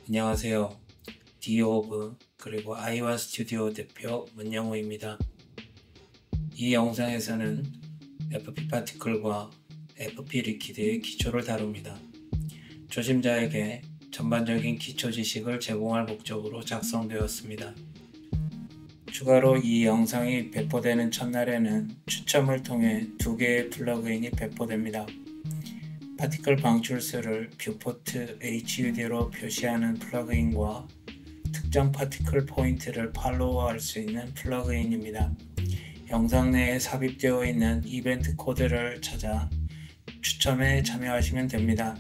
안녕하세요. 디오브 그리고 아이와 스튜디오 대표 문영우입니다. 이 영상에서는 FP 파티클과 FP 리퀴드의 기초를 다룹니다. 초심자에게 전반적인 기초 지식을 제공할 목적으로 작성되었습니다. 추가로 이 영상이 배포되는 첫날에는 추첨을 통해 2개의 플러그인이 배포됩니다. 파티클 방출수를 뷰포트 HUD로 표시하는 플러그인과 특정 파티클 포인트를 팔로우할 수 있는 플러그인입니다. 영상 내에 삽입되어 있는 이벤트 코드를 찾아 추첨에 참여하시면 됩니다.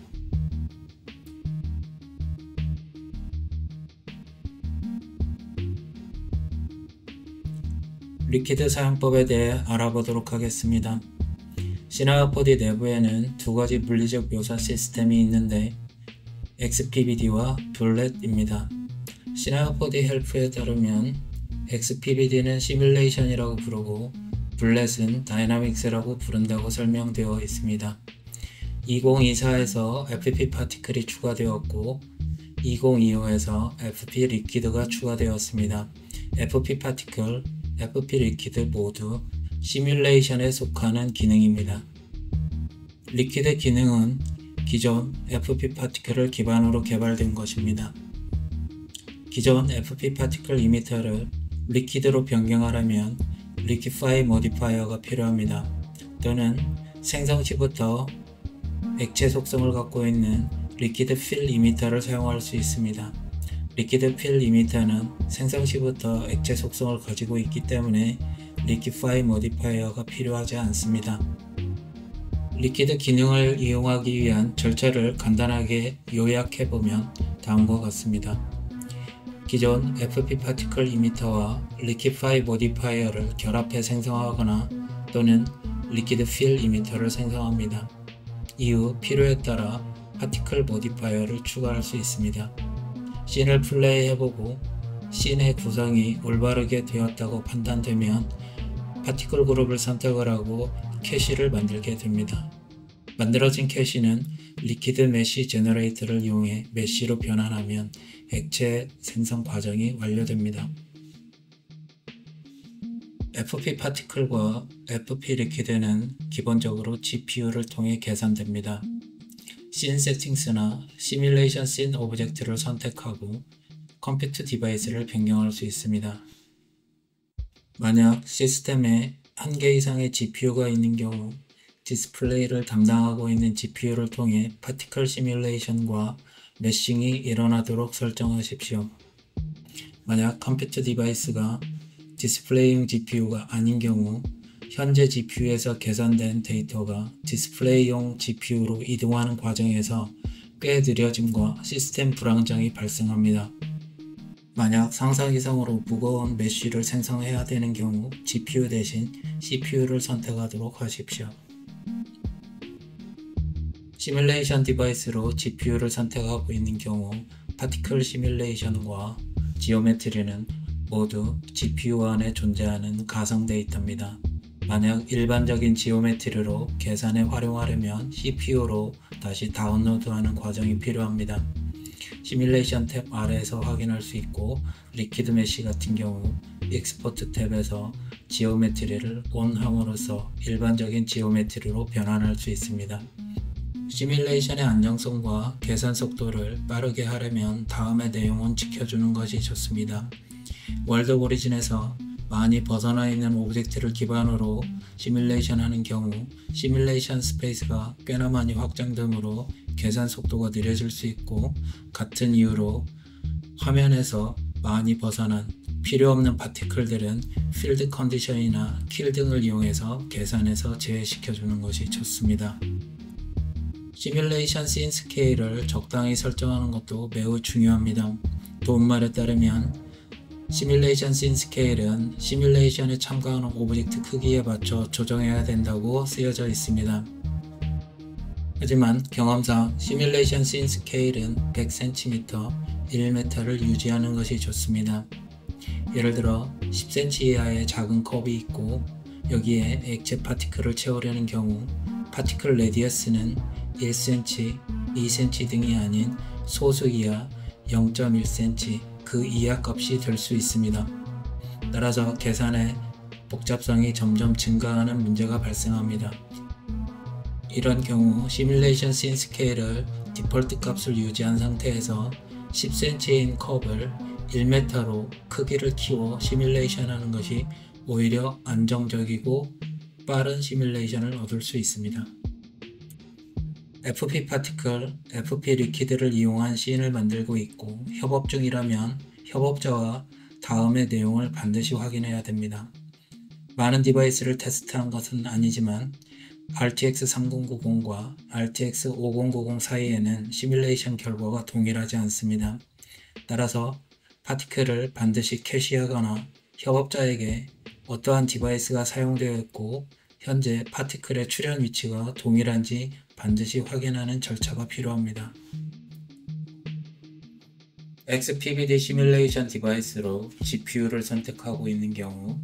리퀴드 사용법에 대해 알아보도록 하겠습니다. 시나프포디 내부에는 두 가지 물리적 묘사 시스템이 있는데 XPBD와 블렛입니다. 시나프포디 헬프에 따르면 XPBD는 시뮬레이션이라고 부르고 블렛은 다이나믹스라고 부른다고 설명되어 있습니다. 2024에서 FP 파티클이 추가되었고 2025에서 FP 리퀴드가 추가되었습니다. FP 파티클, FP 리퀴드 모두 시뮬레이션에 속하는 기능입니다. 리퀴드 기능은 기존 FP 파티클을 기반으로 개발된 것입니다. 기존 FP 파티클 이미터를 리퀴드로 변경하려면 리퀴파이 모디파이어가 필요합니다. 또는 생성 시부터 액체 속성을 갖고 있는 리퀴드 필 이미터를 사용할 수 있습니다. 리퀴드 필 이미터는 생성 시부터 액체 속성을 가지고 있기 때문에 리퀴파이 모디파이어가 필요하지 않습니다. 리퀴드 기능을 이용하기 위한 절차를 간단하게 요약해보면 다음과 같습니다. 기존 FP 파티클 이미터와 리퀴파이 모디파이어를 결합해 생성하거나 또는 리퀴드 필 이미터를 생성합니다. 이후 필요에 따라 파티클 모디파이어를 추가할 수 있습니다. 씬을 플레이해보고 씬의 구성이 올바르게 되었다고 판단되면 파티클 그룹을 선택을 하고 캐시를 만들게 됩니다. 만들어진 캐시는 리퀴드 메쉬 제너레이터를 이용해 메쉬로 변환하면 액체 생성 과정이 완료됩니다. FP 파티클과 FP 리퀴드는 기본적으로 GPU를 통해 계산됩니다. 씬 세팅스나 시뮬레이션 씬 오브젝트를 선택하고 컴퓨트 디바이스를 변경할 수 있습니다. 만약 시스템에 한 개 이상의 GPU가 있는 경우 디스플레이를 담당하고 있는 GPU를 통해 파티클 시뮬레이션과 메싱이 일어나도록 설정하십시오. 만약 컴퓨터 디바이스가 디스플레이용 GPU가 아닌 경우 현재 GPU에서 계산된 데이터가 디스플레이용 GPU로 이동하는 과정에서 꽤 느려짐과 시스템 불안정이 발생합니다. 만약 상상 이상으로 무거운 메쉬를 생성해야 되는 경우 GPU 대신 CPU를 선택하도록 하십시오. 시뮬레이션 디바이스로 GPU를 선택하고 있는 경우 파티클 시뮬레이션과 지오메트리는 모두 GPU 안에 존재하는 가상 데이터입니다. 만약 일반적인 지오메트리로 계산에 활용하려면 CPU로 다시 다운로드하는 과정이 필요합니다. 시뮬레이션 탭 아래에서 확인할 수 있고 리퀴드 메쉬 같은 경우 익스포트 탭에서 지오메트리를 ON함으로써 일반적인 지오메트리로 변환할 수 있습니다. 시뮬레이션의 안정성과 계산 속도를 빠르게 하려면 다음의 내용은 지켜주는 것이 좋습니다. 월드 오리진에서 많이 벗어나 있는 오브젝트를 기반으로 시뮬레이션 하는 경우 시뮬레이션 스페이스가 꽤나 많이 확장되므로 계산 속도가 느려질 수 있고, 같은 이유로 화면에서 많이 벗어난 필요없는 파티클들은 필드 컨디션이나 킬 등을 이용해서 계산에서 제외시켜주는 것이 좋습니다. 시뮬레이션 씬 스케일을 적당히 설정하는 것도 매우 중요합니다. 도움말에 따르면 시뮬레이션 씬 스케일은 시뮬레이션에 참가하는 오브젝트 크기에 맞춰 조정해야 된다고 쓰여져 있습니다. 하지만 경험상 시뮬레이션 씬 스케일은 100cm, 1m를 유지하는 것이 좋습니다. 예를 들어 10cm 이하의 작은 컵이 있고 여기에 액체 파티클을 채우려는 경우 파티클 레디어스는 1cm, 2cm 등이 아닌 소수 이하 0.1cm 그 이하 값이 될 수 있습니다. 따라서 계산의 복잡성이 점점 증가하는 문제가 발생합니다. 이런 경우 시뮬레이션 씬 스케일을 디폴트 값을 유지한 상태에서 10cm인 컵을 1m로 크기를 키워 시뮬레이션 하는 것이 오히려 안정적이고 빠른 시뮬레이션을 얻을 수 있습니다. FP 파티클, FP 리퀴드를 이용한 씬을 만들고 있고 협업 중이라면 협업자와 다음의 내용을 반드시 확인해야 됩니다. 많은 디바이스를 테스트한 것은 아니지만 RTX 3090과 RTX 5090 사이에는 시뮬레이션 결과가 동일하지 않습니다. 따라서 파티클을 반드시 캐시하거나 협업자에게 어떠한 디바이스가 사용되어 있고 현재 파티클의 출현 위치가 동일한지 반드시 확인하는 절차가 필요합니다. XPBD 시뮬레이션 디바이스로 GPU를 선택하고 있는 경우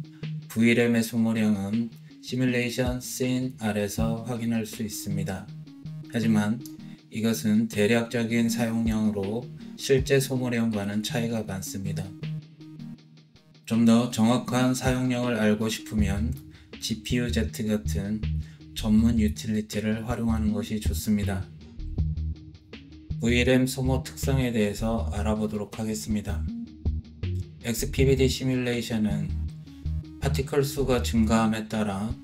VRAM의 소모량은 시뮬레이션 씬 아래서 확인할 수 있습니다. 하지만 이것은 대략적인 사용량으로 실제 소모량과는 차이가 많습니다. 좀 더 정확한 사용량을 알고 싶으면 GPU-Z 같은 전문 유틸리티를 활용하는 것이 좋습니다. VRAM 소모 특성에 대해서 알아보도록 하겠습니다. XPBD 시뮬레이션은 파티클 수가 증가함에 따라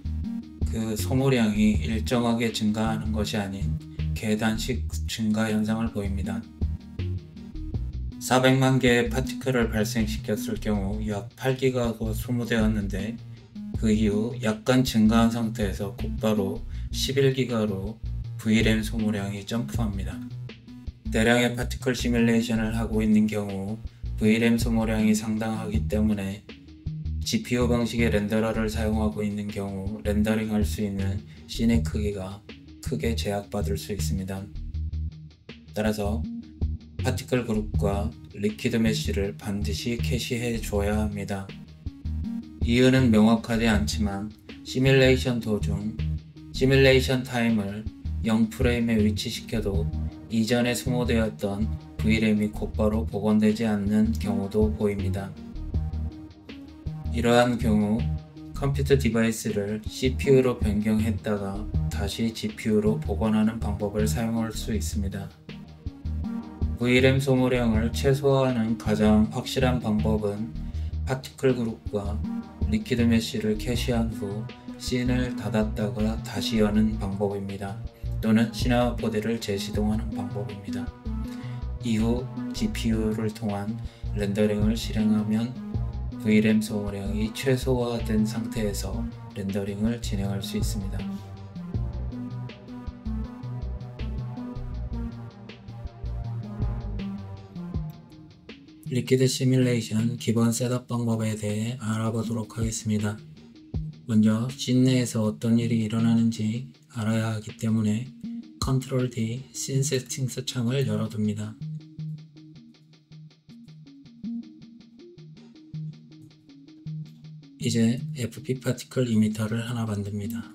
그 소모량이 일정하게 증가하는 것이 아닌 계단식 증가 현상을 보입니다. 400만 개의 파티클을 발생시켰을 경우 약 8기가가 소모되었는데 그 이후 약간 증가한 상태에서 곧바로 11기가로 VRAM 소모량이 점프합니다. 대량의 파티클 시뮬레이션을 하고 있는 경우 VRAM 소모량이 상당하기 때문에 GPU 방식의 렌더러를 사용하고 있는 경우 렌더링할 수 있는 씬의 크기가 크게 제약받을 수 있습니다. 따라서 파티클 그룹과 리퀴드 메쉬를 반드시 캐시해 줘야 합니다. 이유는 명확하지 않지만 시뮬레이션 도중 시뮬레이션 타임을 0프레임에 위치시켜도 이전에 소모되었던 VRAM이 곧바로 복원되지 않는 경우도 보입니다. 이러한 경우 컴퓨터 디바이스를 CPU로 변경했다가 다시 GPU로 복원하는 방법을 사용할 수 있습니다. VRAM 소모량을 최소화하는 가장 확실한 방법은 파티클 그룹과 리퀴드 메쉬를 캐시한 후 씬을 닫았다가 다시 여는 방법입니다. 또는 시나마 코드를 재시동하는 방법입니다. 이후 GPU를 통한 렌더링을 실행하면 VRAM 소모량이 최소화된 상태에서 렌더링을 진행할 수 있습니다. 리퀴드 시뮬레이션 기본 셋업 방법에 대해 알아보도록 하겠습니다. 먼저 씬 내에서 어떤 일이 일어나는지 알아야 하기 때문에 Ctrl D 씬 세팅스 창을 열어둡니다. 이제 FP 파티클 이미터를 하나 만듭니다.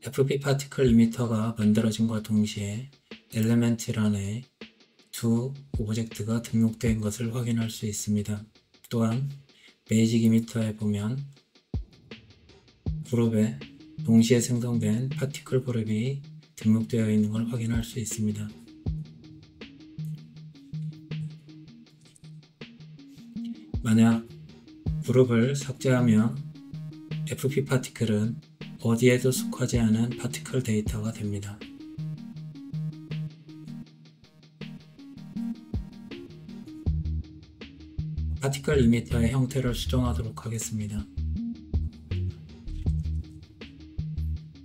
FP 파티클 이미터가 만들어진과 동시에 엘레멘트란에 두 오브젝트가 등록된 것을 확인할 수 있습니다. 또한 베이직 이미터에 보면 그룹에 동시에 생성된 파티클 그룹이 등록되어 있는 걸 확인할 수 있습니다. 만약 그룹을 삭제하면 FP 파티클은 어디에도 속하지 않은 파티클 데이터가 됩니다. 파티클 이미터의 형태를 수정하도록 하겠습니다.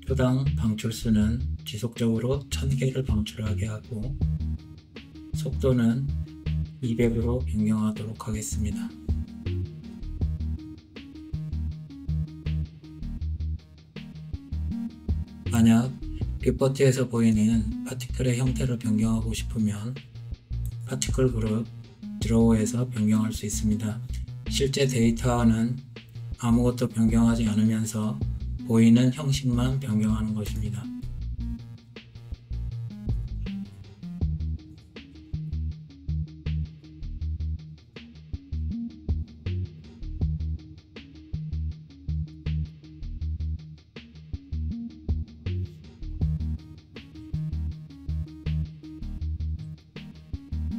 표당 방출수는 지속적으로 1000개를 방출하게 하고 속도는 200으로 변경하도록 하겠습니다. 만약 빅버트에서 보이는 파티클의 형태를 변경하고 싶으면 파티클 그룹 드로우에서 변경할 수 있습니다. 실제 데이터는 아무것도 변경하지 않으면서 보이는 형식만 변경하는 것입니다.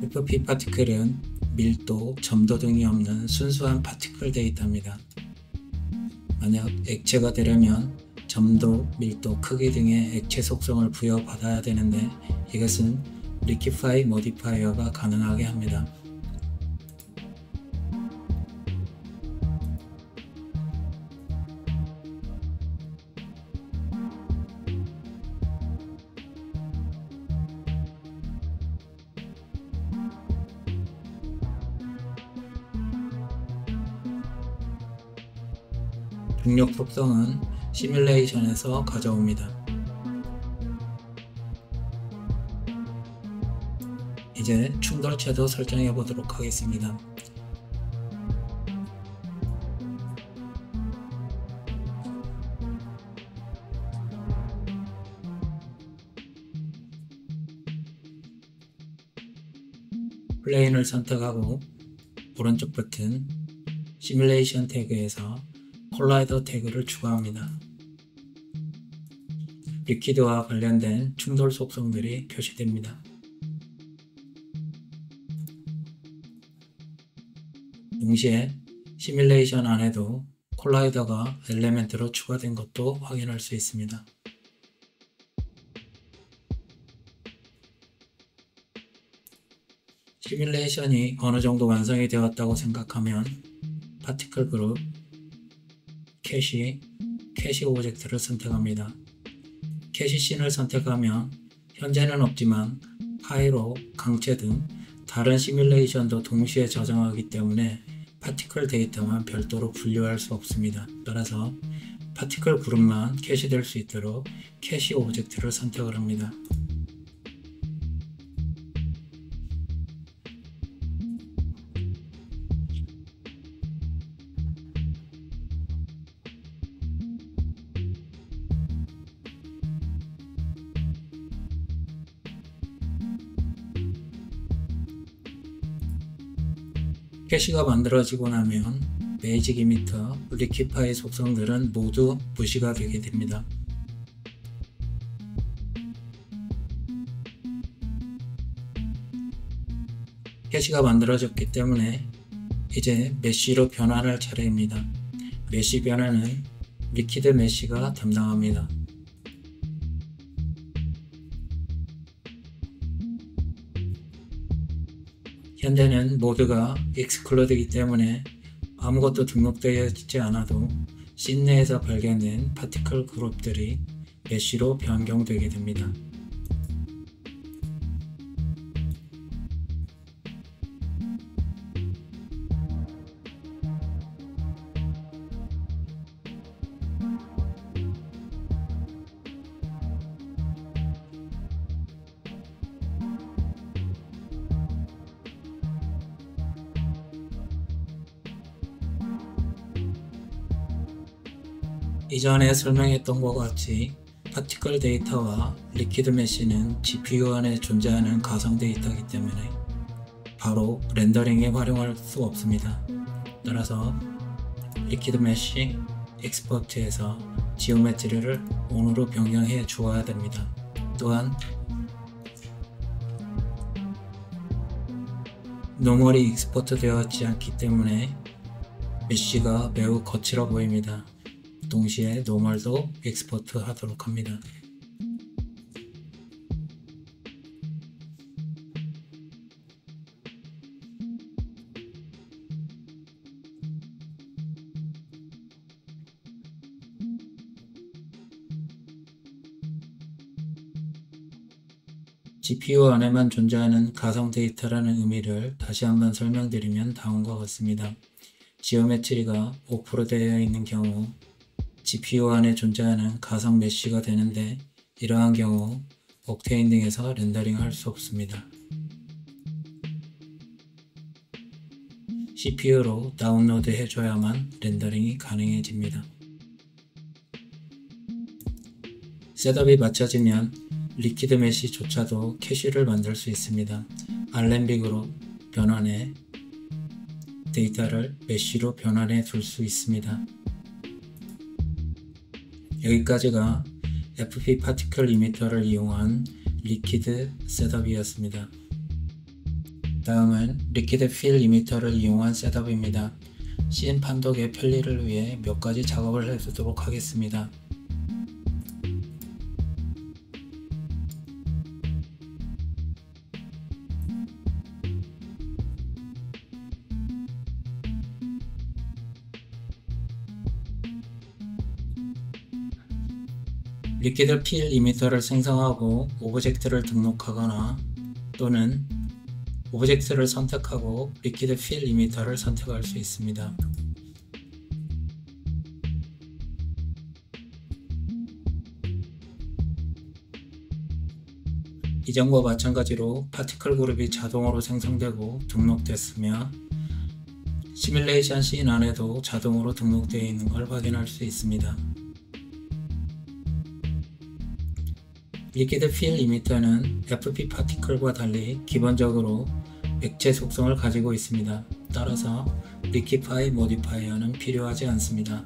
FP 파티클은 밀도, 점도 등이 없는 순수한 파티클 데이터입니다. 만약 액체가 되려면 점도, 밀도, 크기 등의 액체 속성을 부여받아야 되는데 이것은 리퀴파이 모디파이어가 가능하게 합니다. 중력 속성은 시뮬레이션에서 가져옵니다. 이제 충돌체도 설정해 보도록 하겠습니다. 플레인을 선택하고 오른쪽 버튼 시뮬레이션 태그에서 콜라이더 태그를 추가합니다. 리퀴드와 관련된 충돌 속성들이 표시됩니다. 동시에 시뮬레이션 안에도 콜라이더가 엘리멘트로 추가된 것도 확인할 수 있습니다. 시뮬레이션이 어느 정도 완성이 되었다고 생각하면 파티클 그룹, 캐시 오브젝트를 선택합니다. 캐시 씬을 선택하면 현재는 없지만 파이로, 강체 등 다른 시뮬레이션도 동시에 저장하기 때문에 파티클 데이터만 별도로 분류할 수 없습니다. 따라서 파티클 그룹만 캐시될 수 있도록 캐시 오브젝트를 선택을 합니다. 캐시가 만들어지고 나면 베이직 이미터, 리퀴파이 속성들은 모두 무시가 되게 됩니다. 캐시가 만들어졌기 때문에 이제 메쉬로 변환할 차례입니다. 메쉬 변환은 리퀴드 메쉬가 담당합니다. 현재는 모두가 익스클루드이기 때문에 아무것도 등록되어 있지 않아도 씬 내에서 발견된 파티클 그룹들이 메쉬로 변경되게 됩니다. 이전에 설명했던 것 같이 파티클 데이터와 리퀴드 메쉬는 GPU 안에 존재하는 가상 데이터이기 때문에 바로 렌더링에 활용할 수 없습니다. 따라서 리퀴드 메쉬 익스포트에서 지오메트리를 ON으로 변경해 주어야 됩니다. 또한 노멀이 익스포트 되었지 않기 때문에 메쉬가 매우 거칠어 보입니다. 동시에 노멀도 익스포트 하도록 합니다. GPU 안에만 존재하는 가상 데이터라는 의미를 다시 한번 설명드리면 다음과 같습니다. 지오메트리가 오프로 되어 있는 경우 GPU 안에 존재하는 가상 메쉬가 되는데 이러한 경우 옥테인 등에서 렌더링 할 수 없습니다. CPU로 다운로드 해줘야만 렌더링이 가능해집니다. 셋업이 맞춰지면 리퀴드 메쉬조차도 캐시를 만들 수 있습니다. 알렘빅으로 변환해 데이터를 메쉬로 변환해 둘 수 있습니다. 여기까지가 FP 파티클 이미터를 이용한 리퀴드 셋업이었습니다. 다음은 리퀴드 필 이미터를 이용한 셋업입니다. 씬 판독의 편리를 위해 몇 가지 작업을 해두도록 하겠습니다. 리퀴드 필 이미터를 생성하고 오브젝트를 등록하거나 또는 오브젝트를 선택하고 리퀴드 필 이미터를 선택할 수 있습니다. 이전과 마찬가지로 파티클 그룹이 자동으로 생성되고 등록됐으며 시뮬레이션 씬 안에도 자동으로 등록되어 있는 걸 확인할 수 있습니다. 리퀴드 필 이미터는 FP 파티클과 달리 기본적으로 액체 속성을 가지고 있습니다. 따라서 리퀴파이 모디파이어는 필요하지 않습니다.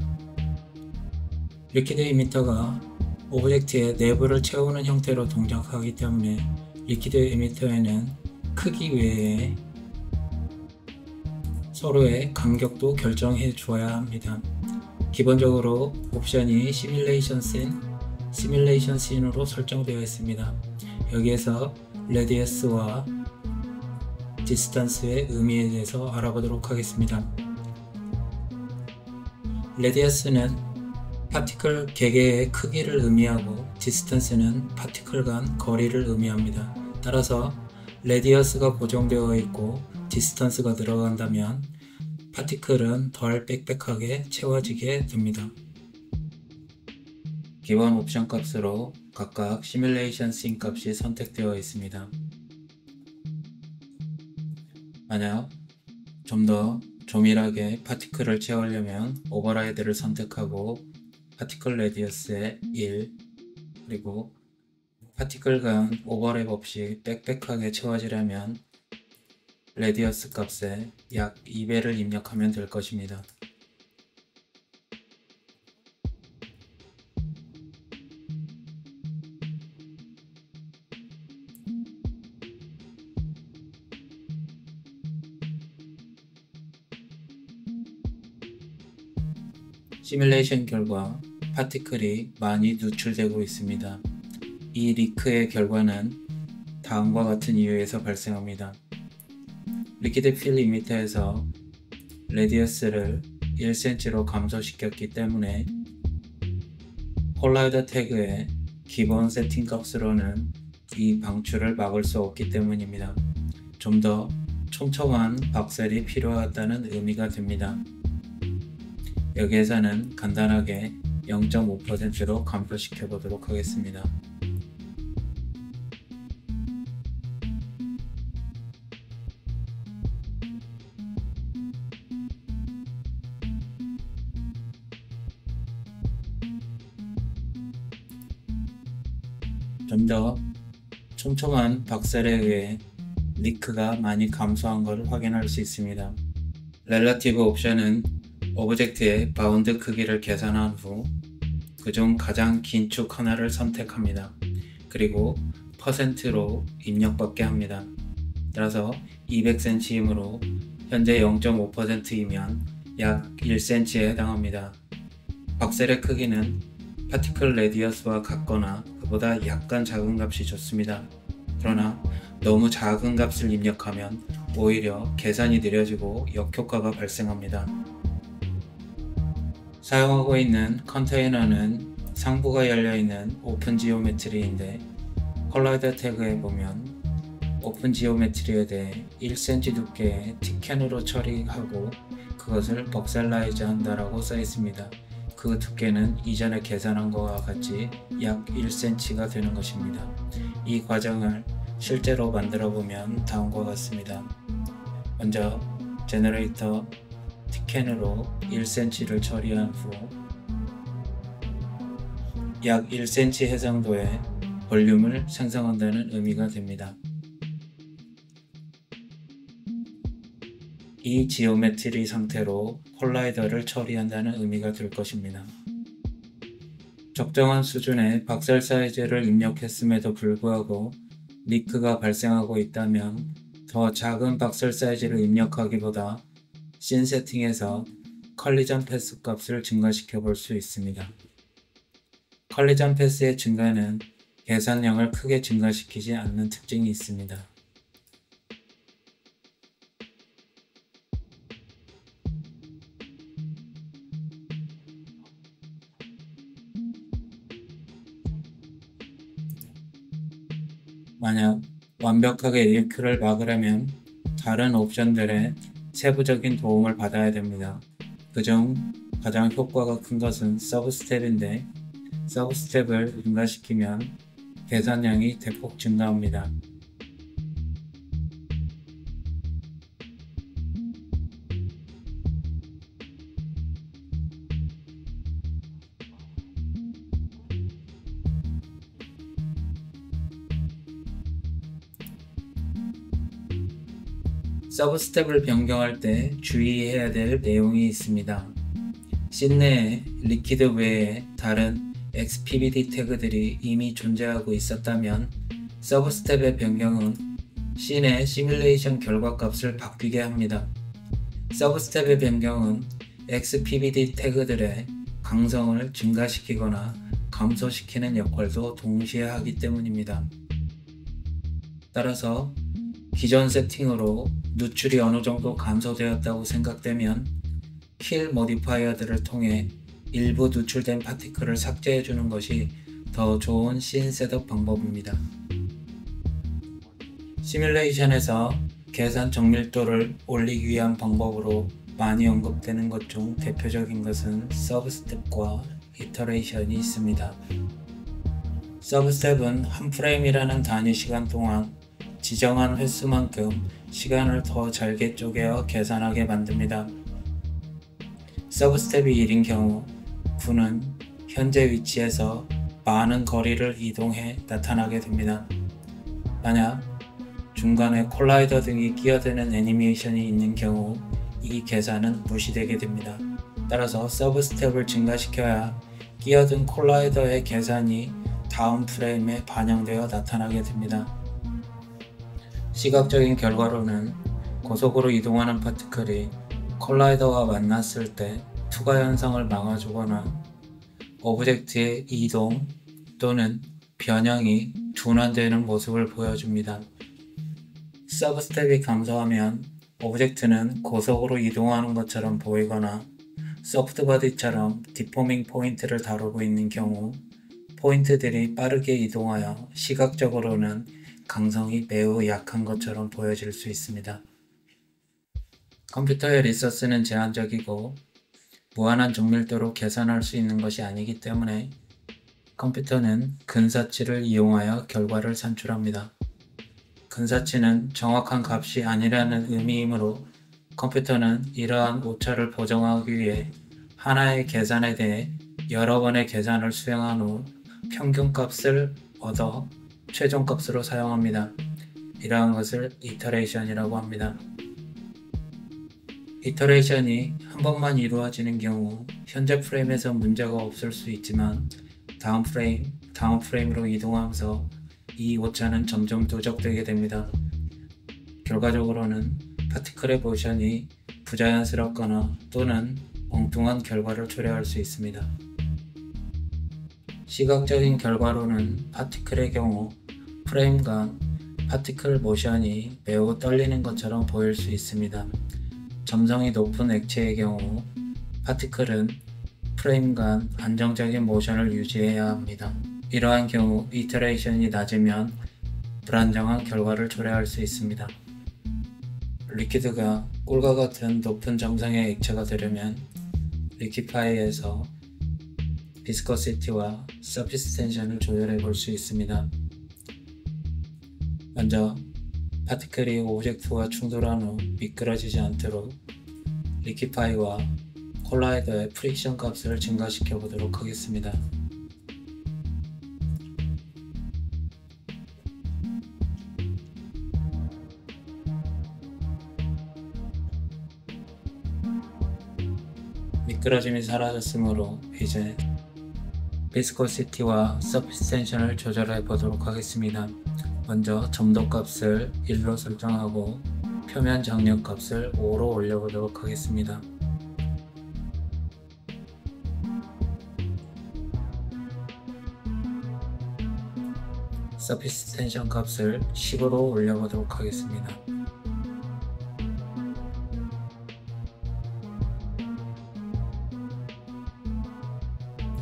리퀴드 이미터가 오브젝트의 내부를 채우는 형태로 동작하기 때문에 리퀴드 이미터에는 크기 외에 서로의 간격도 결정해 주어야 합니다. 기본적으로 옵션이 시뮬레이션 씬으로 설정되어 있습니다. 여기에서 레디어스와 디스턴스의 의미에 대해서 알아보도록 하겠습니다. 레디어스는 파티클 개개의 크기를 의미하고 디스턴스는 파티클 간 거리를 의미합니다. 따라서 레디어스가 고정되어 있고 디스턴스가 들어간다면 파티클은 덜 빽빽하게 채워지게 됩니다. 기본 옵션 값으로 각각 시뮬레이션 씬 값이 선택되어 있습니다. 만약 좀 더 조밀하게 파티클을 채우려면 오버라이드를 선택하고 파티클 레디어스의 1 그리고 파티클 간 오버랩 없이 빽빽하게 채워지려면 레디어스 값에 약 2배를 입력하면 될 것입니다. 시뮬레이션 결과 파티클이 많이 누출되고 있습니다. 이 리크의 결과는 다음과 같은 이유에서 발생합니다. 리퀴드 필 이미터에서 레디어스를 1cm로 감소시켰기 때문에 콜라이더 태그의 기본 세팅 값으로는 이 방출을 막을 수 없기 때문입니다. 좀 더 촘촘한 박셀이 필요하다는 의미가 됩니다. 여기에서는 간단하게 0.5%로 감소시켜 보도록 하겠습니다. 좀 더 촘촘한 박셀에 의해 리크가 많이 감소한 것을 확인할 수 있습니다. 렐러티브 옵션은 오브젝트의 바운드 크기를 계산한 후 그중 가장 긴 축 하나를 선택합니다. 그리고 %로 입력받게 합니다. 따라서 200cm이므로 현재 0.5%이면 약 1cm에 해당합니다. 박셀의 크기는 파티클 레디어스와 같거나 그보다 약간 작은 값이 좋습니다. 그러나 너무 작은 값을 입력하면 오히려 계산이 느려지고 역효과가 발생합니다. 사용하고 있는 컨테이너는 상부가 열려있는 오픈 지오메트리인데 컬라이더 태그에 보면 오픈 지오메트리에 대해 1cm 두께의 티캔으로 처리하고 그것을 벅셀라이즈 한다라고 써있습니다. 그 두께는 이전에 계산한 것과 같이 약 1cm가 되는 것입니다. 이 과정을 실제로 만들어 보면 다음과 같습니다. 먼저 제너레이터 티캔으로 1cm를 처리한 후 약 1cm 해상도의 볼륨을 생성한다는 의미가 됩니다. 이 지오메트리 상태로 콜라이더를 처리한다는 의미가 될 것입니다. 적정한 수준의 박셀 사이즈를 입력했음에도 불구하고 리크가 발생하고 있다면 더 작은 박스 사이즈를 입력하기보다 씬 세팅에서 컬리전 패스 값을 증가시켜 볼 수 있습니다. 컬리전 패스의 증가는 계산량을 크게 증가시키지 않는 특징이 있습니다. 만약 완벽하게 1Q를 막으려면 다른 옵션들의 세부적인 도움을 받아야 됩니다. 그중 가장 효과가 큰 것은 서브 스텝인데, 서브 스텝을 증가시키면 계산량이 대폭 증가합니다. 서브 스텝을 변경할 때 주의해야 될 내용이 있습니다. 씬 내에 리퀴드 외에 다른 XPBD 태그들이 이미 존재하고 있었다면 서브 스텝의 변경은 씬의 시뮬레이션 결과값을 바뀌게 합니다. 서브 스텝의 변경은 XPBD 태그들의 강성을 증가시키거나 감소시키는 역할도 동시에 하기 때문입니다. 따라서 기존 세팅으로 누출이 어느 정도 감소되었다고 생각되면 킬 모디파이어들을 통해 일부 누출된 파티클을 삭제해 주는 것이 더 좋은 씬 셋업 방법입니다. 시뮬레이션에서 계산 정밀도를 올리기 위한 방법으로 많이 언급되는 것 중 대표적인 것은 서브 스텝과 이터레이션이 있습니다. 서브 스텝은 한 프레임이라는 단위 시간 동안 지정한 횟수만큼 시간을 더 잘게 쪼개어 계산하게 만듭니다. 서브 스텝이 1인 경우 군은 현재 위치에서 많은 거리를 이동해 나타나게 됩니다. 만약 중간에 콜라이더 등이 끼어드는 애니메이션이 있는 경우 이 계산은 무시되게 됩니다. 따라서 서브 스텝을 증가시켜야 끼어든 콜라이더의 계산이 다음 프레임에 반영되어 나타나게 됩니다. 시각적인 결과로는 고속으로 이동하는 파티클이 콜라이더와 만났을 때 투과 현상을 막아주거나 오브젝트의 이동 또는 변형이 둔화되는 모습을 보여줍니다. 서브 스텝이 감소하면 오브젝트는 고속으로 이동하는 것처럼 보이거나 소프트바디처럼 디포밍 포인트를 다루고 있는 경우 포인트들이 빠르게 이동하여 시각적으로는 강성이 매우 약한 것처럼 보여질 수 있습니다. 컴퓨터의 리소스는 제한적이고 무한한 정밀도로 계산할 수 있는 것이 아니기 때문에 컴퓨터는 근사치를 이용하여 결과를 산출합니다. 근사치는 정확한 값이 아니라는 의미이므로 컴퓨터는 이러한 오차를 보정하기 위해 하나의 계산에 대해 여러 번의 계산을 수행한 후 평균값을 얻어 최종값으로 사용합니다. 이러한 것을 이터레이션이라고 합니다. 이터레이션이 한 번만 이루어지는 경우 현재 프레임에서 문제가 없을 수 있지만 다음 프레임으로 이동하면서 이 오차는 점점 누적되게 됩니다. 결과적으로는 파티클의 모션이 부자연스럽거나 또는 엉뚱한 결과를 초래할 수 있습니다. 시각적인 결과로는 파티클의 경우 프레임 간 파티클 모션이 매우 떨리는 것처럼 보일 수 있습니다. 점성이 높은 액체의 경우 파티클은 프레임 간 안정적인 모션을 유지해야 합니다. 이러한 경우 이터레이션이 낮으면 불안정한 결과를 초래할 수 있습니다. 리퀴드가 꿀과 같은 높은 점성의 액체가 되려면 리퀴파이에서 비스코시티와 서피스 텐션을 조절해 볼 수 있습니다. 먼저 파티클이 오브젝트와 충돌한 후 미끄러지지 않도록 리퀴파이와 콜라이더의 프릭션 값을 증가시켜 보도록 하겠습니다. 미끄러짐이 사라졌으므로 이제 비스코시티와 서피스 텐션을 조절해 보도록 하겠습니다. 먼저 점도 값을 1로 설정하고 표면 장력 값을 5로 올려보도록 하겠습니다. 서피스 텐션 값을 10으로 올려보도록 하겠습니다.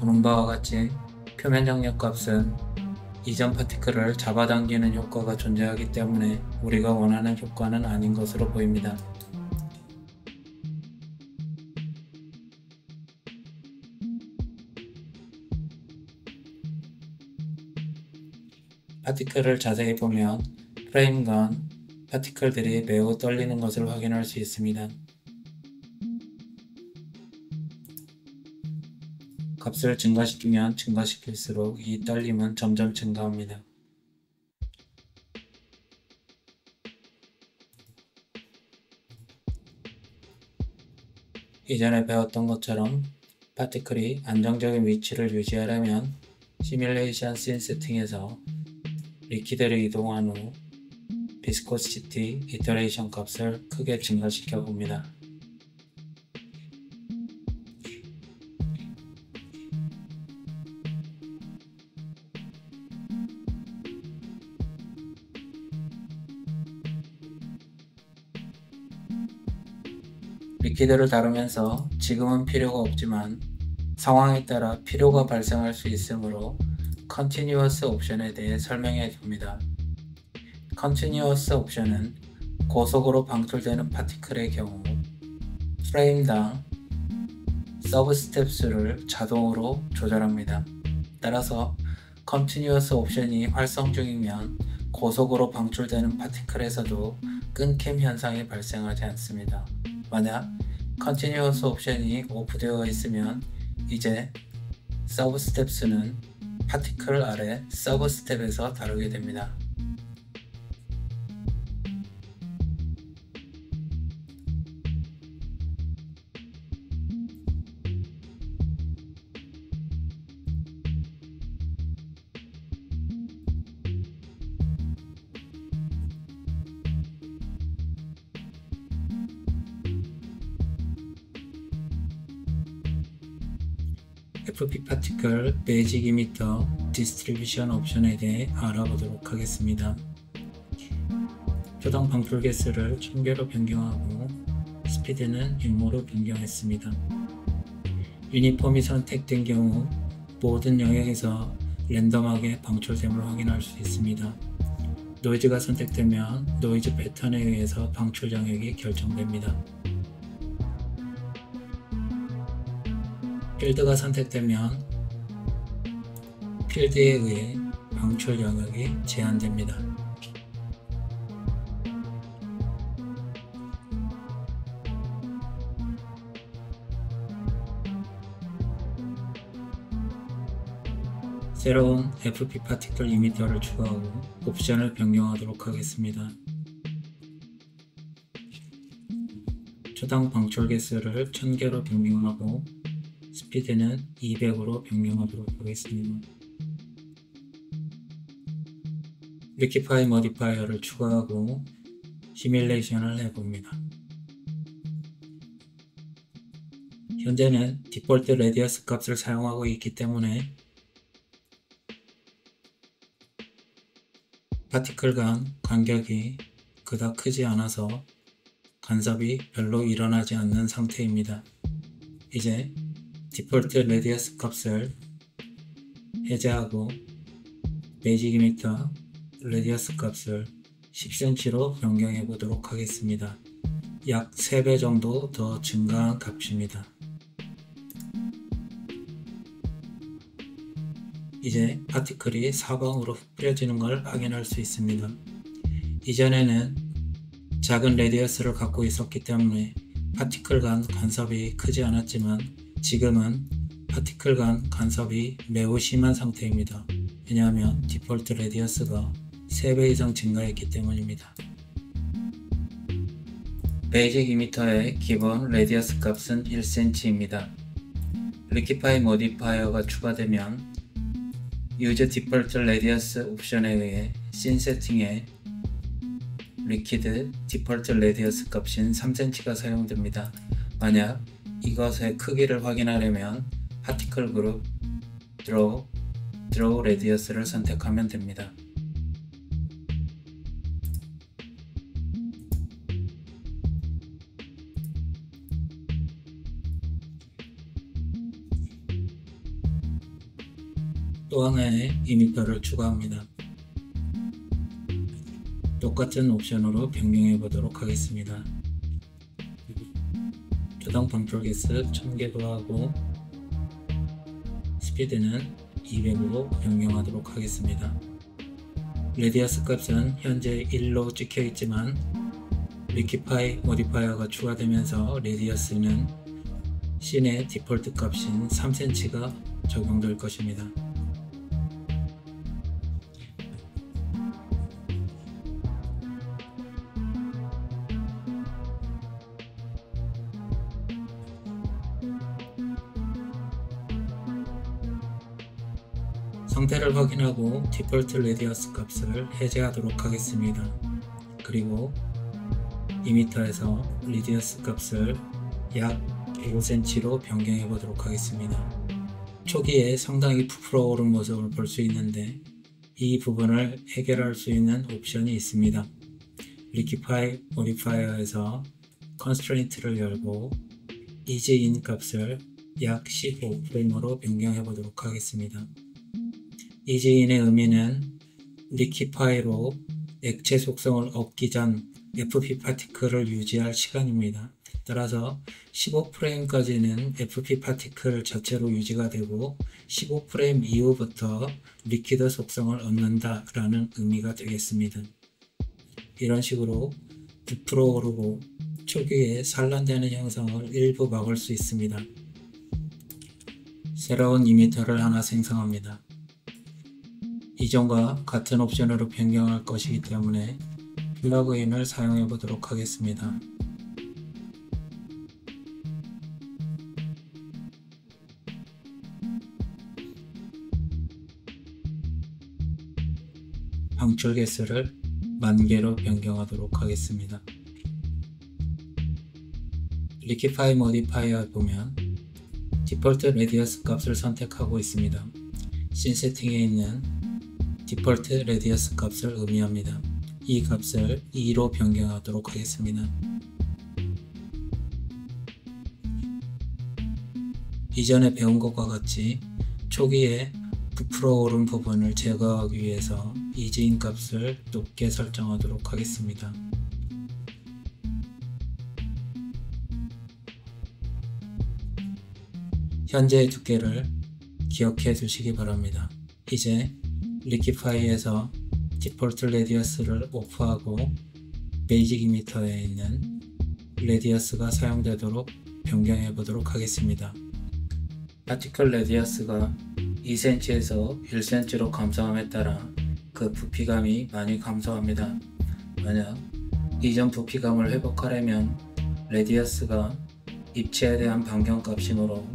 보는 바와 같이 표면 장력 값은 이전 파티클을 잡아당기는 효과가 존재하기 때문에 우리가 원하는 효과는 아닌 것으로 보입니다. 파티클을 자세히 보면 프레임 간 파티클들이 매우 떨리는 것을 확인할 수 있습니다. 값을 증가시키면 증가시킬수록 이 떨림은 점점 증가합니다. 이전에 배웠던 것처럼 파티클이 안정적인 위치를 유지하려면 시뮬레이션 씬 세팅에서 리퀴드를 이동한 후 비스코시티 이터레이션 값을 크게 증가시켜 봅니다. 리퀴드를 다루면서 지금은 필요가 없지만 상황에 따라 필요가 발생할 수 있으므로 컨티뉴어스 옵션에 대해 설명해 줍니다. 컨티뉴어스 옵션은 고속으로 방출되는 파티클의 경우 프레임당 서브 스텝 수를 자동으로 조절합니다. 따라서 컨티뉴어스 옵션이 활성 중이면 고속으로 방출되는 파티클에서도 끊김 현상이 발생하지 않습니다. 만약 컨티뉴어스 옵션이 오프되어 있으면 이제 서브 스텝 수는 파티클 아래 서브 스텝에서 다루게 됩니다. FP 파티클 베이직 이미터 디스트리뷰션 옵션에 대해 알아보도록 하겠습니다. 초당 방출 개수를 1000개로 변경하고 스피드는 6모로 변경했습니다. 유니폼이 선택된 경우 모든 영역에서 랜덤하게 방출됨을 확인할 수 있습니다. 노이즈가 선택되면 노이즈 패턴에 의해서 방출 영역이 결정됩니다. 필드가 선택되면 필드에 의해 방출 영역이 제한됩니다. 새로운 FP 파티클 이미터를 추가하고 옵션을 변경하도록 하겠습니다. 초당 방출 개수를 1000개로 변경하고 스피드는 200으로 변경하도록 하겠습니다. 리퀴파이 모디파이어를 추가하고 시뮬레이션을 해봅니다. 현재는 디폴트 레디어스 값을 사용하고 있기 때문에 파티클 간 간격이 그닥 크지 않아서 간섭이 별로 일어나지 않는 상태입니다. 이제 디폴트 레디어스 값을 해제하고 베이직 이미터 레디어스 값을 10cm로 변경해 보도록 하겠습니다. 약 3배 정도 더 증가한 값입니다. 이제 파티클이 사방으로 뿌려지는 걸 확인할 수 있습니다. 이전에는 작은 레디어스를 갖고 있었기 때문에 파티클 간 간섭이 크지 않았지만 지금은 파티클 간 간섭이 매우 심한 상태입니다. 왜냐하면 디폴트 레디어스가 3배 이상 증가했기 때문입니다. 베이직 이미터의 기본 레디어스 값은 1cm입니다. 리퀴파이 모디파이어가 추가되면 Use Default Radius 옵션에 의해 씬 세팅에 리퀴드 디폴트 레디어스 값인 3cm가 사용됩니다. 만약 이것의 크기를 확인하려면 파티클 그룹 Draw Radius를 선택하면 됩니다. 또 하나의 이미터를 추가합니다. 똑같은 옵션으로 변경해 보도록 하겠습니다. 조당 방출 개수 1000개 더하고 스피드는 200으로 변경하도록 하겠습니다. 레디어스 값은 현재 1로 찍혀 있지만 리퀴파이 모디파이어가 추가되면서 레디어스는 씬의 디폴트 값인 3cm가 적용될 것입니다. 상태를 확인하고 디폴트 레디어스 값을 해제하도록 하겠습니다. 그리고 이미터에서 레디어스 값을 약 5cm로 변경해 보도록 하겠습니다. 초기에 상당히 부풀어 오른 모습을 볼 수 있는데 이 부분을 해결할 수 있는 옵션이 있습니다. 리퀴파이 모디파이어에서 컨스트레인트를 열고 이지인 값을 약 15프레임으로 변경해 보도록 하겠습니다. 이지인의 의미는 리퀴파이로 액체 속성을 얻기 전 FP 파티클을 유지할 시간입니다. 따라서 15프레임까지는 FP 파티클 자체로 유지가 되고 15프레임 이후부터 리퀴드 속성을 얻는다 라는 의미가 되겠습니다. 이런 식으로 부풀어 오르고 초기에 산란되는 현상을 일부 막을 수 있습니다. 새로운 이미터를 하나 생성합니다. 이전과 같은 옵션으로 변경할 것이기 때문에 플러그인을 사용해 보도록 하겠습니다. 방출 개수를 10,000개로 변경하도록 하겠습니다. 리퀴파이 모디파이어에 보면 디폴트 레디어스 값을 선택하고 있습니다. 씬 세팅에 있는 디폴트 레디어스 값을 의미합니다. 이 값을 2로 변경하도록 하겠습니다. 이전에 배운 것과 같이 초기에 부풀어 오른 부분을 제거하기 위해서 이지인 값을 높게 설정하도록 하겠습니다. 현재의 두께를 기억해 두시기 바랍니다. 이제 리퀴파이에서 디폴트 레디어스를 오프하고 베이직 이미터에 있는 레디어스가 사용되도록 변경해 보도록 하겠습니다. 파티클 레디어스가 2cm에서 1cm로 감소함에 따라 그 부피감이 많이 감소합니다. 만약 이전 부피감을 회복하려면 레디어스가 입체에 대한 반경값이므로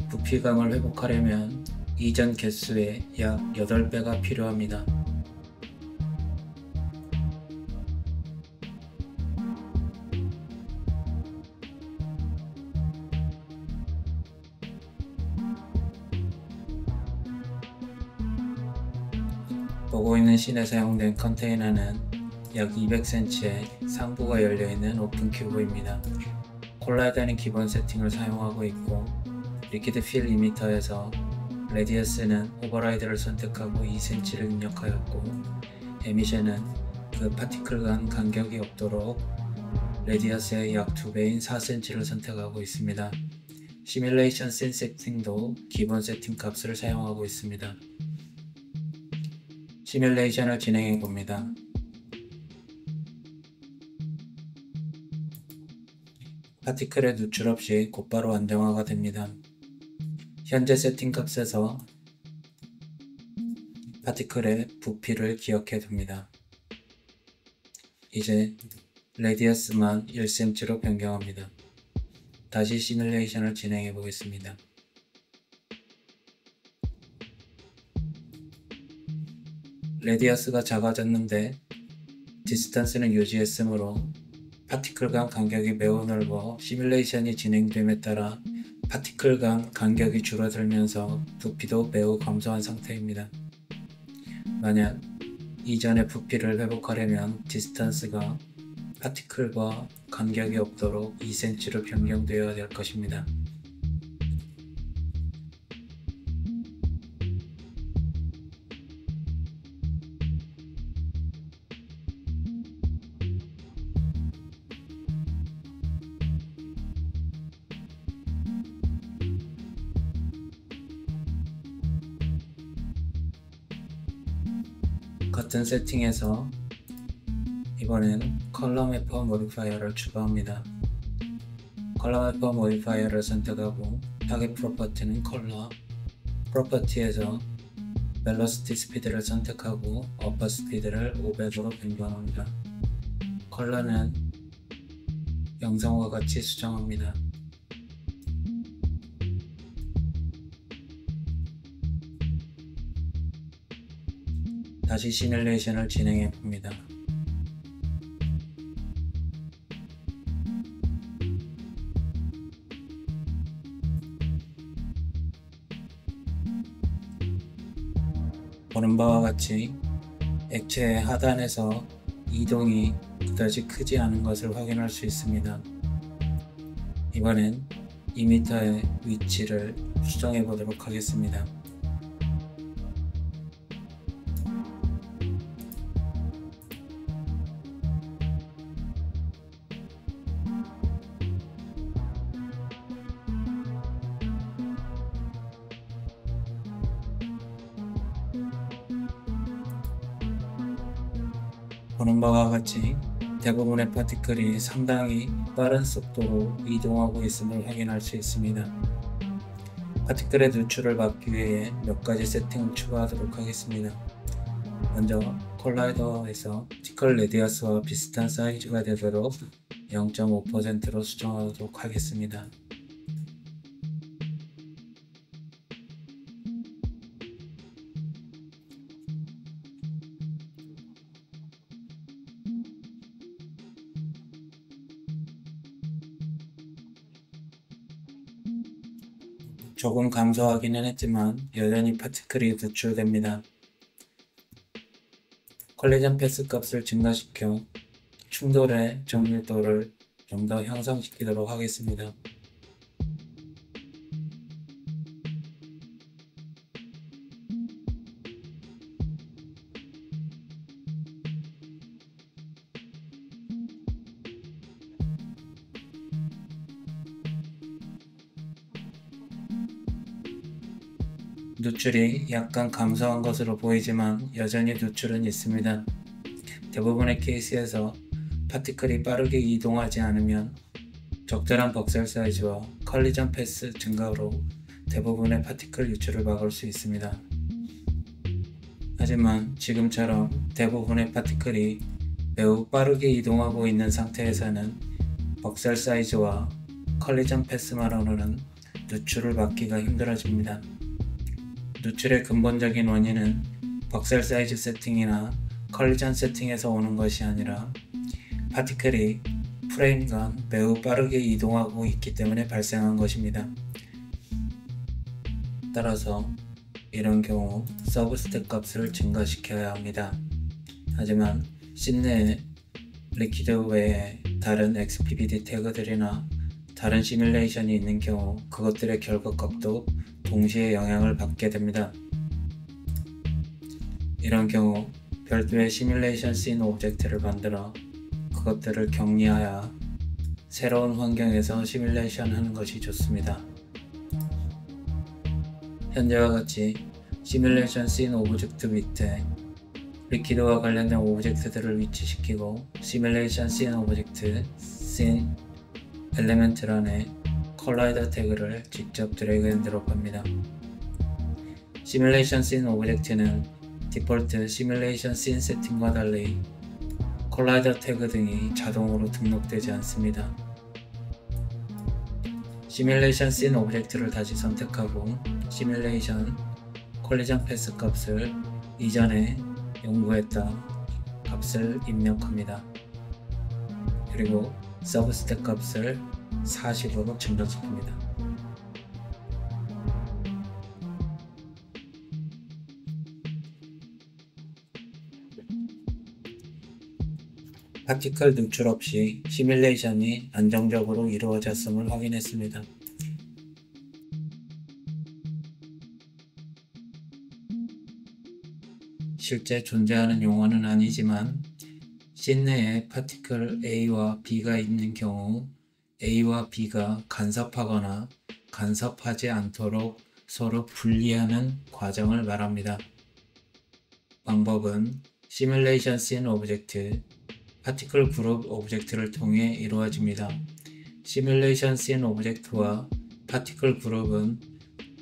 부피감을 회복하려면 이전 개수의 약 8배가 필요합니다. 보고 있는 씬에 사용된 컨테이너는 약 200cm의 상부가 열려있는 오픈 큐브입니다. 콜라이드는 기본 세팅을 사용하고 있고 리퀴드 필 이미터에서 레디어스는 오버라이드를 선택하고 2cm를 입력하였고 에미션은 그 파티클 간 간격이 없도록 레디어스의 약 2배인 4cm를 선택하고 있습니다. 시뮬레이션 씬 세팅도 기본 세팅 값을 사용하고 있습니다. 시뮬레이션을 진행해 봅니다. 파티클의 누출 없이 곧바로 안정화가 됩니다. 현재 세팅 값에서 파티클의 부피를 기억해 둡니다. 이제 레디어스만 1cm로 변경합니다. 다시 시뮬레이션을 진행해 보겠습니다. 레디어스가 작아졌는데 디스턴스는 유지했으므로 파티클 간 간격이 매우 넓어 시뮬레이션이 진행됨에 따라 파티클 간 간격이 줄어들면서 부피도 매우 감소한 상태입니다. 만약 이전의 부피를 회복하려면 디스턴스가 파티클과 간격이 없도록 2cm로 변경되어야 될 것입니다. 같은 세팅에서 이번엔 컬러 매퍼 모디파이어를 추가합니다. 컬러 매퍼 모디파이어를 선택하고 타겟 프로퍼티는 컬러, 프로퍼티에서 벨로시티 스피드를 선택하고 어퍼 스피드를 500으로 변경합니다. 컬러는 영상과 같이 수정합니다. 다시 시뮬레이션을 진행해 봅니다. 보는 바와 같이 액체의 하단에서 이동이 그다지 크지 않은 것을 확인할 수 있습니다. 이번엔 이미터의 위치를 수정해 보도록 하겠습니다. 보는 바와 같이 대부분의 파티클이 상당히 빠른 속도로 이동하고 있음을 확인할 수 있습니다. 파티클의 누출을 막기 위해 몇 가지 세팅을 추가하도록 하겠습니다. 먼저 콜라이더에서 파티클 레디어스와 비슷한 사이즈가 되도록 0.5%로 수정하도록 하겠습니다. 조금 감소하기는 했지만 여전히 파티클이 누출됩니다. 콜리전 패스 값을 증가시켜 충돌의 정밀도를 좀 더 향상시키도록 하겠습니다. 누출이 약간 감소한 것으로 보이지만 여전히 누출은 있습니다. 대부분의 케이스에서 파티클이 빠르게 이동하지 않으면 적절한 벅셀 사이즈와 컬리전 패스 증가로 대부분의 파티클 유출을 막을 수 있습니다. 하지만 지금처럼 대부분의 파티클이 매우 빠르게 이동하고 있는 상태에서는 벅셀 사이즈와 컬리전 패스만으로는 누출을 막기가 힘들어집니다. 누출의 근본적인 원인은 벅셀 사이즈 세팅이나 컬리전 세팅에서 오는 것이 아니라 파티클이 프레임 간 매우 빠르게 이동하고 있기 때문에 발생한 것입니다. 따라서 이런 경우 서브스텝 값을 증가시켜야 합니다. 하지만 씬 내에 리퀴드 외에 다른 XPBD 태그들이나 다른 시뮬레이션이 있는 경우 그것들의 결과값도 동시에 영향을 받게 됩니다. 이런 경우 별도의 시뮬레이션 씬 오브젝트를 만들어 그것들을 격리하여 새로운 환경에서 시뮬레이션 하는 것이 좋습니다. 현재와 같이 시뮬레이션 씬 오브젝트 밑에 리퀴드와 관련된 오브젝트들을 위치시키고 시뮬레이션 씬 오브젝트 씬 엘리멘트란에 컬라이더 태그를 직접 드래그 앤 드롭합니다. 시뮬레이션 씬 오브젝트는 디폴트 시뮬레이션 씬 세팅과 달리 컬라이더 태그 등이 자동으로 등록되지 않습니다. 시뮬레이션 씬 오브젝트를 다시 선택하고 시뮬레이션 콜리전 패스 값을 이전의 연구했던 값을 입력합니다. 그리고 서브스택 값을 40으로 증가시킵니다. 파티클 누출 없이 시뮬레이션이 안정적으로 이루어졌음을 확인했습니다. 실제 존재하는 용어는 아니지만 씬 내에 파티클 A와 B가 있는 경우 A와 B가 간섭하거나 간섭하지 않도록 서로 분리하는 과정을 말합니다. 방법은 시뮬레이션 씬 오브젝트, 파티클 그룹 오브젝트를 통해 이루어집니다. 시뮬레이션 씬 오브젝트와 파티클 그룹은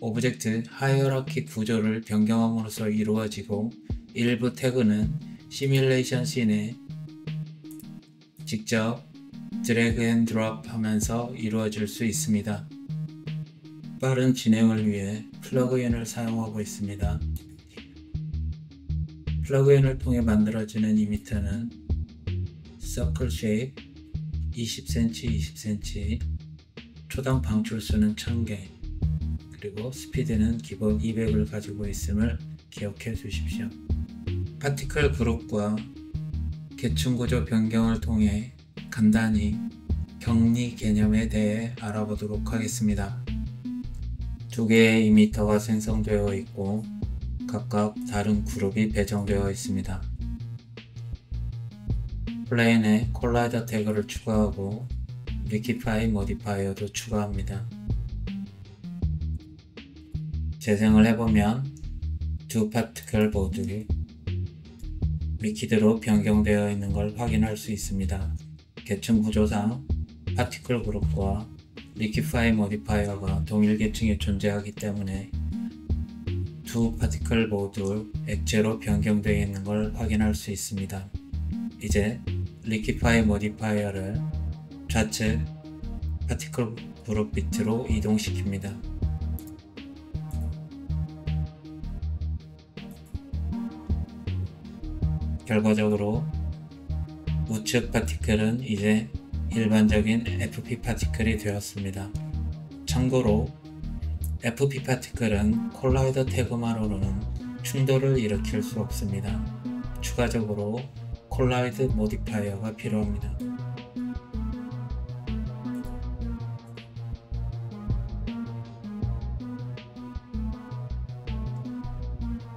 오브젝트 하이어라키 구조를 변경함으로써 이루어지고 일부 태그는 시뮬레이션 씬에 직접 드래그 앤 드롭 하면서 이루어질 수 있습니다. 빠른 진행을 위해 플러그인을 사용하고 있습니다. 플러그인을 통해 만들어지는 이미터는 서클 쉐입 20cm, 20cm, 초당 방출수는 1000개, 그리고 스피드는 기본 200을 가지고 있음을 기억해 주십시오. 파티클 그룹과 계층구조 변경을 통해 간단히 격리 개념에 대해 알아보도록 하겠습니다. 두 개의 이미터가 생성되어 있고 각각 다른 그룹이 배정되어 있습니다. 플레인에 콜라이더 태그를 추가하고 리퀴파이 모디파이어도 추가합니다. 재생을 해보면 두 파티클 모두 리퀴드로 변경되어 있는 걸 확인할 수 있습니다. 계층 구조상 파티클 그룹과 리퀴파이 모디파이어가 동일 계층에 존재하기 때문에 두 파티클 모두 액체로 변경되어 있는 걸 확인할 수 있습니다. 이제 리퀴파이 모디파이어를 좌측 파티클 그룹 비트로 이동시킵니다. 결과적으로 우측 파티클은 이제 일반적인 FP 파티클이 되었습니다. 참고로 FP 파티클은 콜라이더 태그만으로는 충돌을 일으킬 수 없습니다. 추가적으로 콜라이드 모디파이어가 필요합니다.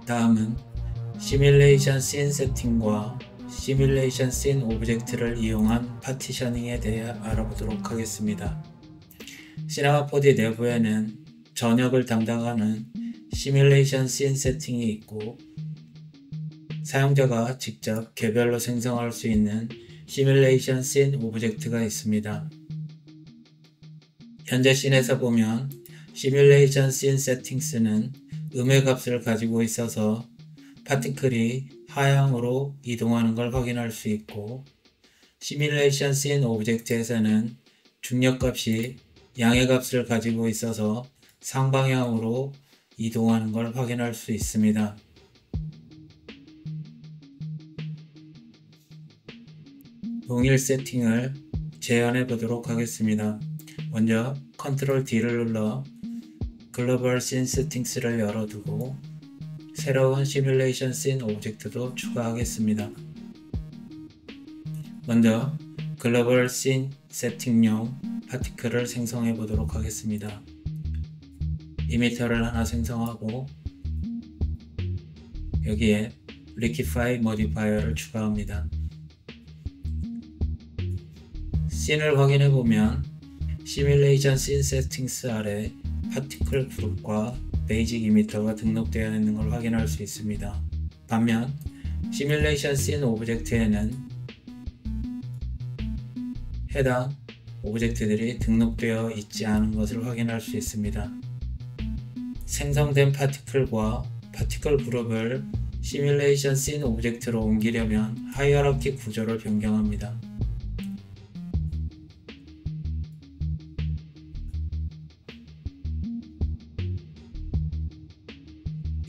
다음은 시뮬레이션 씬 세팅과 시뮬레이션 씬 오브젝트를 이용한 파티셔닝에 대해 알아보도록 하겠습니다. 시네마4D 내부에는 전역을 담당하는 시뮬레이션 씬 세팅이 있고 사용자가 직접 개별로 생성할 수 있는 시뮬레이션 씬 오브젝트가 있습니다. 현재 씬에서 보면 시뮬레이션 씬 세팅스는 음의 값을 가지고 있어서 파티클이 하향으로 이동하는 걸 확인할 수 있고 시뮬레이션 씬 오브젝트에서는 중력값이 양의 값을 가지고 있어서 상방향으로 이동하는 걸 확인할 수 있습니다. 동일 세팅을 재현해 보도록 하겠습니다. 먼저 컨트롤 D를 눌러 글로벌 씬 세팅스를 열어두고 새로운 시뮬레이션 씬 오브젝트도 추가하겠습니다. 먼저 글로벌 씬 세팅용 파티클을 생성해 보도록 하겠습니다. 이미터를 하나 생성하고 여기에 리퀴파이 모디파이어를 추가합니다. 씬을 확인해 보면 시뮬레이션 씬 세팅스 아래 파티클 그룹과 베이직 이미터가 등록되어 있는 걸 확인할 수 있습니다. 반면 시뮬레이션 씬 오브젝트에는 해당 오브젝트들이 등록되어 있지 않은 것을 확인할 수 있습니다. 생성된 파티클과 파티클 그룹을 시뮬레이션 씬 오브젝트로 옮기려면 하이어라키 구조를 변경합니다.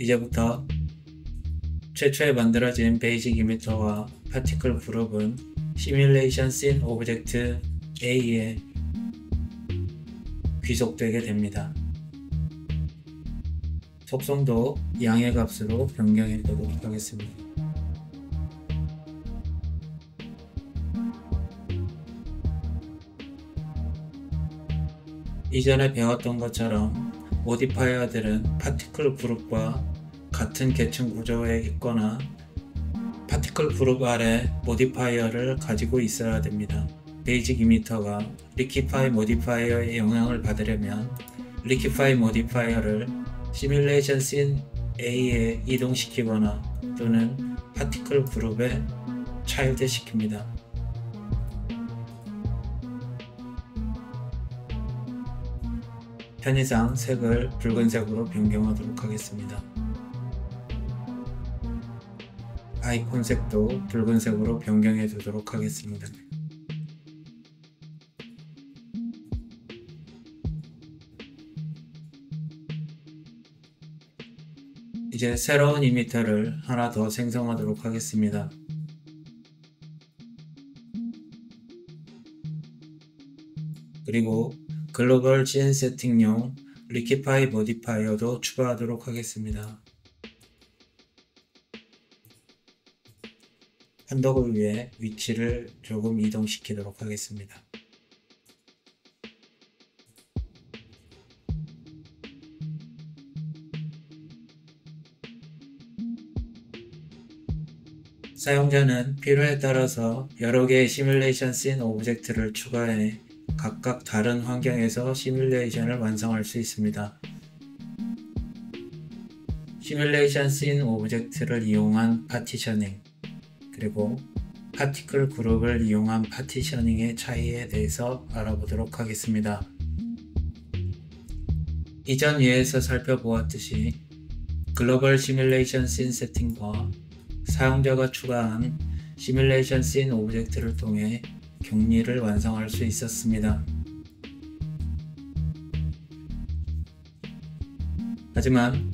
이제부터 최초에 만들어진 베이직 이미터와 파티클 그룹은 시뮬레이션 씬 오브젝트 A에 귀속되게 됩니다. 속성도 양의 값으로 변경해 보도록 하겠습니다. 이전에 배웠던 것처럼 모디파이어들은 파티클 그룹과 같은 계층 구조에 있거나 파티클 그룹 아래 모디파이어를 가지고 있어야 됩니다. 베이직 이미터가 리퀴파이 모디파이어의 영향을 받으려면 리퀴파이 모디파이어를 시뮬레이션 씬 A에 이동시키거나 또는 파티클 그룹에 차일드 시킵니다. 편의상 색을 붉은색으로 변경하도록 하겠습니다. 아이콘 색도 붉은색으로 변경해 두도록 하겠습니다. 이제 새로운 이미터를 하나 더 생성하도록 하겠습니다. 그리고 글로벌 씬 세팅용 리퀴파이 모디파이어도 추가하도록 하겠습니다. 한덕을 위해 위치를 조금 이동시키도록 하겠습니다. 사용자는 필요에 따라서 여러 개의 시뮬레이션 씬 오브젝트를 추가해 각각 다른 환경에서 시뮬레이션을 완성할 수 있습니다. 시뮬레이션 씬 오브젝트를 이용한 파티셔닝, 그리고 파티클 그룹을 이용한 파티셔닝의 차이에 대해서 알아보도록 하겠습니다. 이전 예에서 살펴보았듯이 글로벌 시뮬레이션 씬 세팅과 사용자가 추가한 시뮬레이션 씬 오브젝트를 통해 격리를 완성할 수 있었습니다. 하지만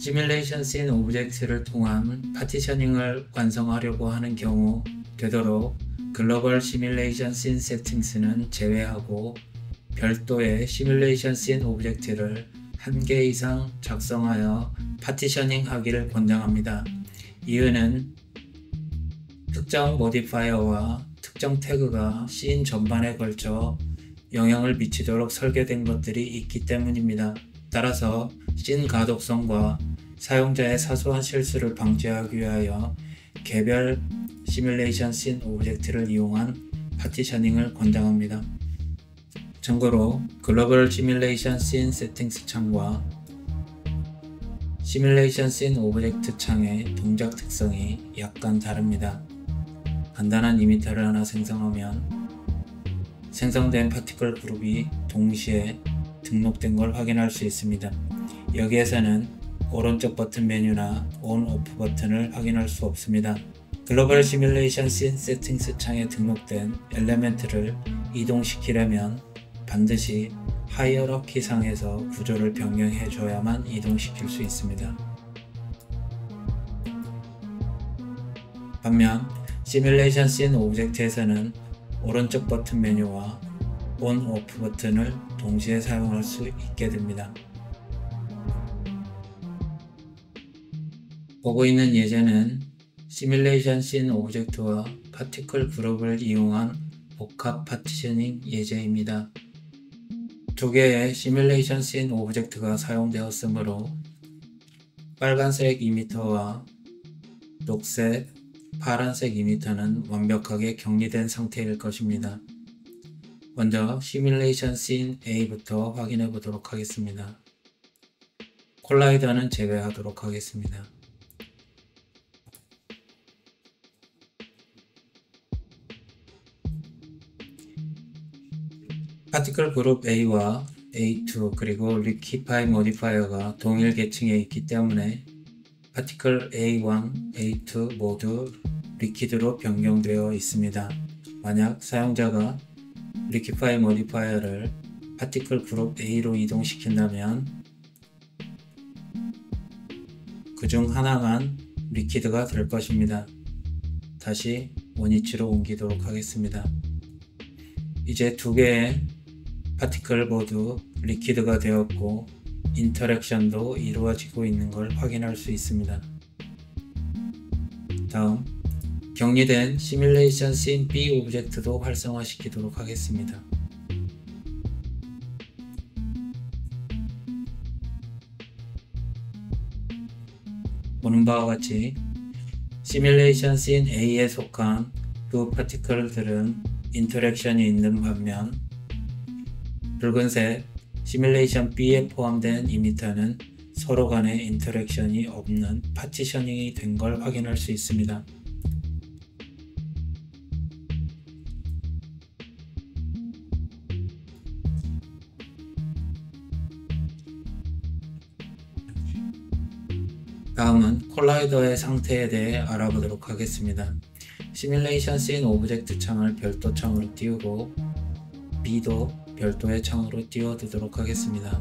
시뮬레이션 씬 오브젝트를 통한 파티셔닝을 완성하려고 하는 경우 되도록 글로벌 시뮬레이션 씬 세팅스는 제외하고 별도의 시뮬레이션 씬 오브젝트를 한 개 이상 작성하여 파티셔닝 하기를 권장합니다. 이유는 특정 모디파이어와 특정 태그가 씬 전반에 걸쳐 영향을 미치도록 설계된 것들이 있기 때문입니다. 따라서 씬 가독성과 사용자의 사소한 실수를 방지하기 위하여 개별 시뮬레이션 씬 오브젝트를 이용한 파티셔닝을 권장합니다. 참고로 글로벌 시뮬레이션 씬 세팅스 창과 시뮬레이션 씬 오브젝트 창의 동작 특성이 약간 다릅니다. 간단한 이미터를 하나 생성하면 생성된 파티클 그룹이 동시에 등록된 걸 확인할 수 있습니다. 여기에서는 오른쪽 버튼 메뉴나 온 오프 버튼을 확인할 수 없습니다. 글로벌 시뮬레이션 씬 세팅스 창에 등록된 엘레멘트를 이동시키려면 반드시 하이어러키 상에서 구조를 변경해 줘야만 이동시킬 수 있습니다. 반면 시뮬레이션 씬 오브젝트에서는 오른쪽 버튼 메뉴와 온 오프 버튼을 동시에 사용할 수 있게 됩니다. 보고 있는 예제는 시뮬레이션 씬 오브젝트와 파티클 그룹을 이용한 복합 파티셔닝 예제입니다. 두 개의 시뮬레이션 씬 오브젝트가 사용되었으므로 빨간색 이미터와 녹색, 파란색 이미터는 완벽하게 격리된 상태일 것입니다. 먼저 시뮬레이션 씬 A부터 확인해 보도록 하겠습니다. 콜라이더는 제외하도록 하겠습니다. 파티클 그룹 A와 A2 그리고 리퀴파이 모디파이어가 동일 계층에 있기 때문에 파티클 A1, A2 모두 리퀴드로 변경되어 있습니다. 만약 사용자가 리퀴파이 모디파이어를 파티클 그룹 A로 이동시킨다면 그중 하나만 리퀴드가 될 것입니다. 다시 원위치로 옮기도록 하겠습니다. 이제 두 개의 파티클 모두 리퀴드가 되었고 인터랙션도 이루어지고 있는 걸 확인할 수 있습니다. 다음, 격리된 시뮬레이션 씬 B 오브젝트도 활성화시키도록 하겠습니다. 보는 바와 같이 시뮬레이션 씬 A에 속한 두 파티클들은 인터랙션이 있는 반면 붉은색 시뮬레이션 B에 포함된 이미터는 서로 간의 인터랙션이 없는 파티셔닝이 된 걸 확인할 수 있습니다. 다음은 콜라이더의 상태에 대해 알아보도록 하겠습니다. 시뮬레이션 씬 오브젝트 창을 별도 창으로 띄우고 B도 별도의 창으로 띄워두도록 하겠습니다.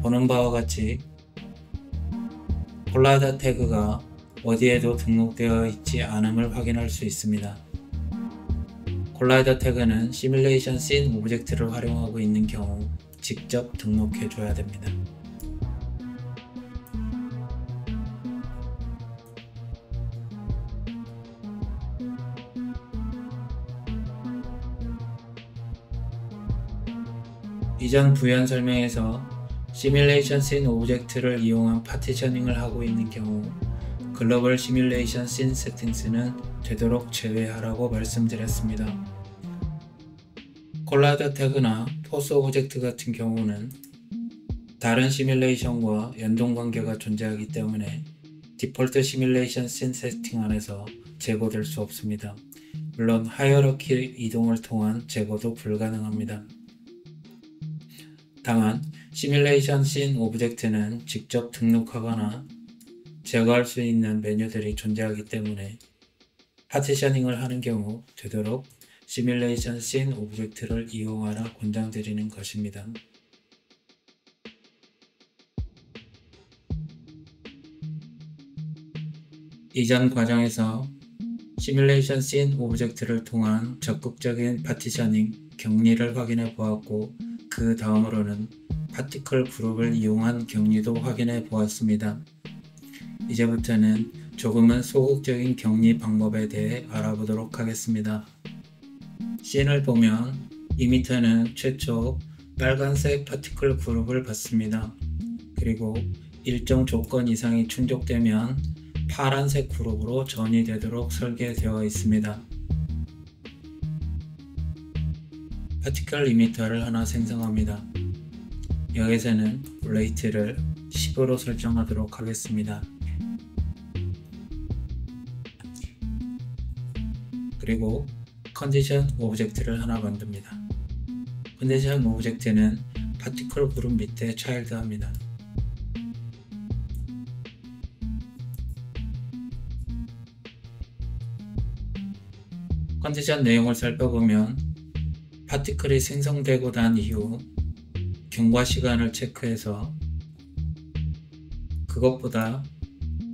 보는 바와 같이 콜라이더 태그가 어디에도 등록되어 있지 않음을 확인할 수 있습니다. 콜라이더 태그는 시뮬레이션 씬 오브젝트를 활용하고 있는 경우 직접 등록해 줘야 됩니다. 이전 부연 설명에서 시뮬레이션 씬 오브젝트를 이용한 파티셔닝을 하고 있는 경우 글로벌 시뮬레이션 씬 세팅스는 되도록 제외하라고 말씀드렸습니다. 콜라이더 태그나 포스 오브젝트 같은 경우는 다른 시뮬레이션과 연동관계가 존재하기 때문에 디폴트 시뮬레이션 씬 세팅 안에서 제거될 수 없습니다. 물론 하이어러키 이동을 통한 제거도 불가능합니다. 다만 시뮬레이션 씬 오브젝트는 직접 등록하거나 제거할 수 있는 메뉴들이 존재하기 때문에 파티셔닝을 하는 경우 되도록 시뮬레이션 씬 오브젝트를 이용하라 권장드리는 것입니다. 이전 과정에서 시뮬레이션 씬 오브젝트를 통한 적극적인 파티셔닝, 격리를 확인해 보았고 그 다음으로는 파티클 그룹을 이용한 격리도 확인해 보았습니다. 이제부터는 조금은 소극적인 격리 방법에 대해 알아보도록 하겠습니다. 씬을 보면 이미터는 최초 빨간색 파티클 그룹을 받습니다. 그리고 일정 조건 이상이 충족되면 파란색 그룹으로 전이되도록 설계되어 있습니다. 파티클 이미터를 하나 생성합니다. 여기서는 레이트를 10으로 설정하도록 하겠습니다. 그리고 컨디션 오브젝트를 하나 만듭니다. 컨디션 오브젝트는 파티클 그룹 밑에 차일드합니다. 컨디션 내용을 살펴보면 파티클이 생성되고 난 이후 경과 시간을 체크해서 그것보다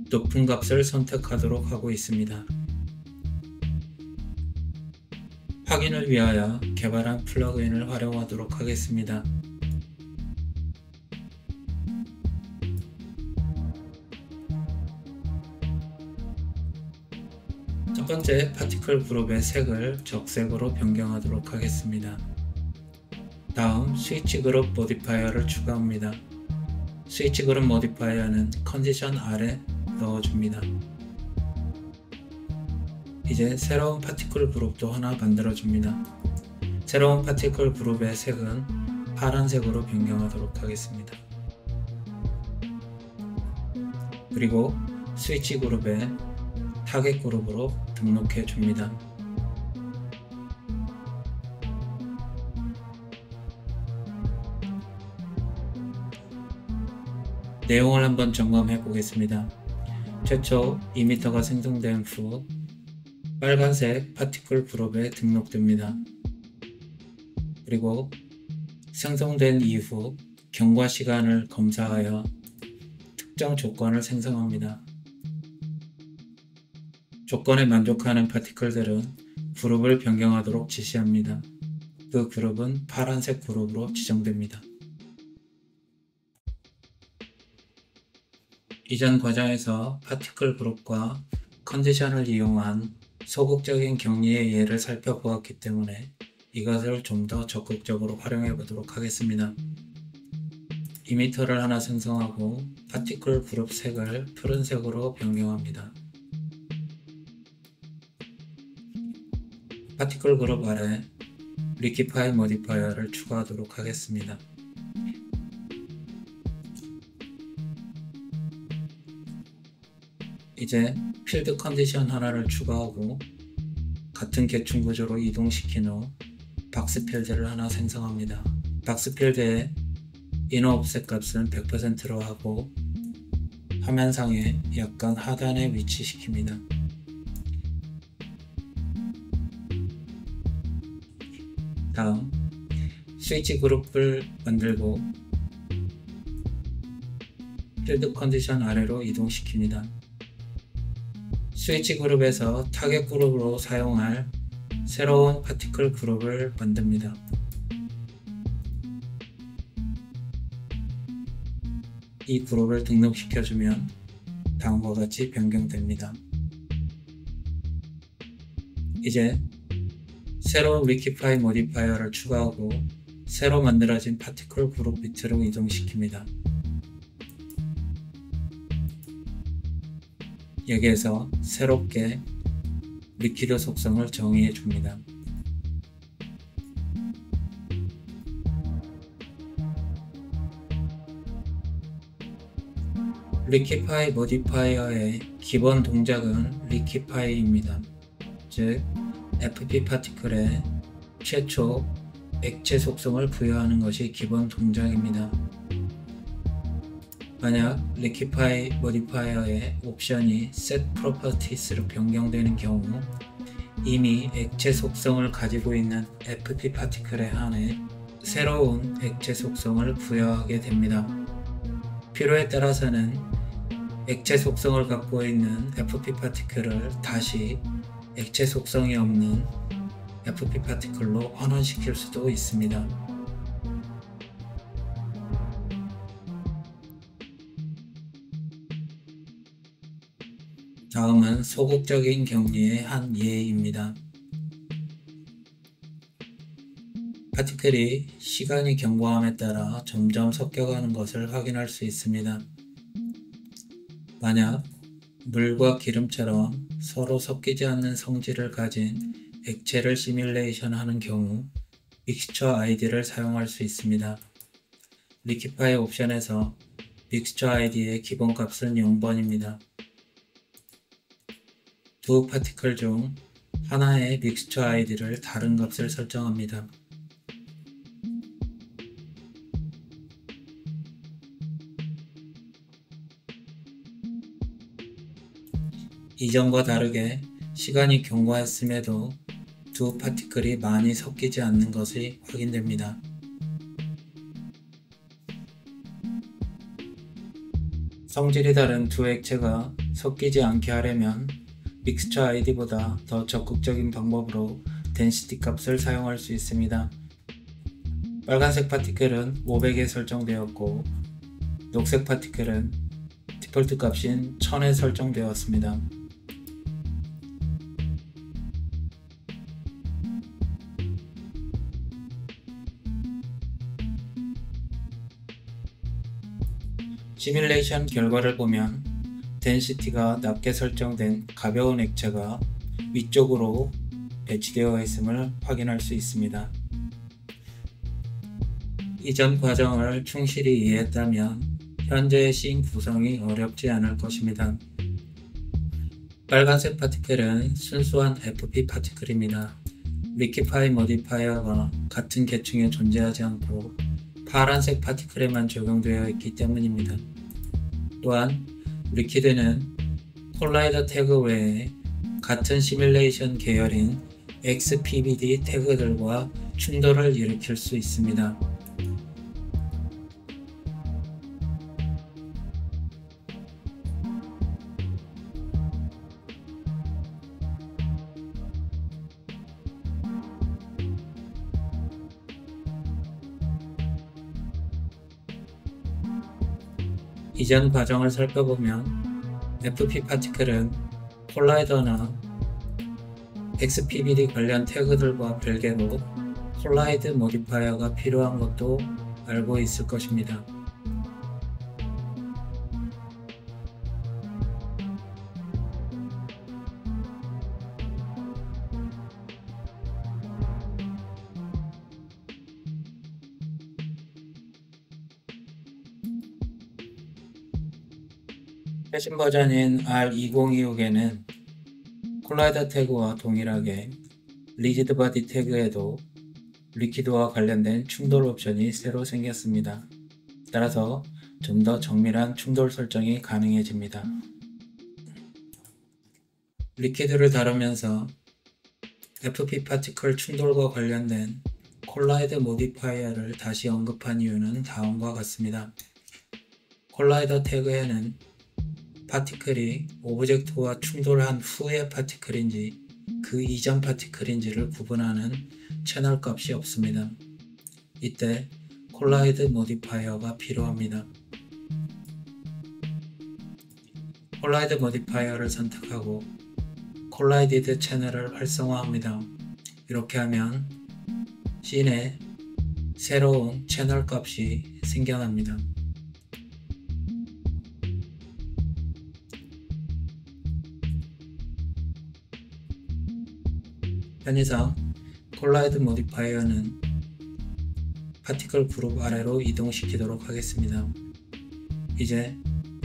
높은 값을 선택하도록 하고 있습니다. 확인을 위하여 개발한 플러그인을 활용하도록 하겠습니다. 첫 번째 파티클 그룹의 색을 적색으로 변경하도록 하겠습니다. 다음 스위치 그룹 모디파이어를 추가합니다. 스위치 그룹 모디파이어는 컨디션 아래 넣어줍니다. 이제 새로운 파티클 그룹도 하나 만들어줍니다. 새로운 파티클 그룹의 색은 파란색으로 변경하도록 하겠습니다. 그리고 스위치 그룹에 타겟 그룹으로 등록해 줍니다. 내용을 한번 점검해 보겠습니다. 최초 이미터가 생성된 후 빨간색 파티클 그룹에 등록됩니다. 그리고 생성된 이후 경과 시간을 검사하여 특정 조건을 생성합니다. 조건에 만족하는 파티클들은 그룹을 변경하도록 지시합니다. 그 그룹은 파란색 그룹으로 지정됩니다. 이전 과정에서 파티클 그룹과 컨디션을 이용한 소극적인 격리의 예를 살펴보았기 때문에 이것을 좀 더 적극적으로 활용해 보도록 하겠습니다. 이미터를 하나 생성하고 파티클 그룹 색을 푸른색으로 변경합니다. 파티클 그룹 아래 리퀴파이 모디파이어를 추가하도록 하겠습니다. 이제 필드 컨디션 하나를 추가하고 같은 계층 구조로 이동시킨 후 박스 필드를 하나 생성합니다. 박스 필드의 이너 옵셋 값은 100%로 하고 화면상에 약간 하단에 위치시킵니다. 다음 스위치 그룹을 만들고 필드 컨디션 아래로 이동시킵니다. 스위치 그룹에서 타겟 그룹으로 사용할 새로운 파티클 그룹을 만듭니다. 이 그룹을 등록시켜주면 다음과 같이 변경됩니다. 이제 새로운 리퀴파이 모디파이어를 추가하고 새로 만들어진 파티클 그룹 밑으로 이동시킵니다. 여기에서 새롭게 리퀴드 속성을 정의해 줍니다. 리퀴파이 모디파이어의 기본 동작은 리퀴파이입니다. 즉 FP 파티클에 최초 액체 속성을 부여하는 것이 기본 동작입니다. 만약 리퀴파이 모디파이어의 옵션이 Set Properties로 변경되는 경우 이미 액체 속성을 가지고 있는 FP 파티클에 한해 새로운 액체 속성을 부여하게 됩니다. 필요에 따라서는 액체 속성을 갖고 있는 FP 파티클을 다시 액체 속성이 없는 FP 파티클로 환원시킬 수도 있습니다. 다음은 소극적인 격리의 한 예입니다. 파티클이 시간이 경과함에 따라 점점 섞여가는 것을 확인할 수 있습니다. 만약 물과 기름처럼 서로 섞이지 않는 성질을 가진 액체를 시뮬레이션 하는 경우 믹스처 아이디를 사용할 수 있습니다. 리퀴파이 옵션에서 믹스처 아이디의 기본값은 0번입니다. 두 파티클 중 하나의 믹스처 아이디를 다른 값을 설정합니다. 이전과 다르게 시간이 경과했음에도 두 파티클이 많이 섞이지 않는 것이 확인됩니다. 성질이 다른 두 액체가 섞이지 않게 하려면 믹스처 아이디보다 더 적극적인 방법으로 덴시티 값을 사용할 수 있습니다. 빨간색 파티클은 500에 설정되었고 녹색 파티클은 디폴트 값인 1000에 설정되었습니다. 시뮬레이션 결과를 보면 덴시티가 낮게 설정된 가벼운 액체가 위쪽으로 배치되어 있음을 확인할 수 있습니다. 이전 과정을 충실히 이해했다면 현재의 씬 구성이 어렵지 않을 것입니다. 빨간색 파티클은 순수한 FP 파티클입니다. 리퀴파이 모디파이어가 같은 계층에 존재하지 않고 파란색 파티클에만 적용되어 있기 때문입니다. 또한 리퀴드는 콜라이더 태그 외에 같은 시뮬레이션 계열인 XPBD 태그들과 충돌을 일으킬 수 있습니다. 이전 과정을 살펴보면 FP 파티클은 콜라이더나 XPBD 관련 태그들과 별개로 콜라이드 모디파이어가 필요한 것도 알고 있을 것입니다. 최신 버전인 R2026에는 콜라이더 태그와 동일하게 리지드 바디 태그에도 리퀴드와 관련된 충돌 옵션이 새로 생겼습니다. 따라서 좀 더 정밀한 충돌 설정이 가능해집니다. 리퀴드를 다루면서 FP 파티클 충돌과 관련된 콜라이드 모디파이어를 다시 언급한 이유는 다음과 같습니다. 콜라이더 태그에는 파티클이 오브젝트와 충돌한 후의 파티클인지 그 이전 파티클인지를 구분하는 채널 값이 없습니다. 이때 콜라이드 모디파이어가 필요합니다. 콜라이드 모디파이어를 선택하고 콜라이디드 채널을 활성화합니다. 이렇게 하면 씬에 새로운 채널 값이 생겨납니다. 편의상 콜라이드 모디파이어는 파티클 그룹 아래로 이동시키도록 하겠습니다. 이제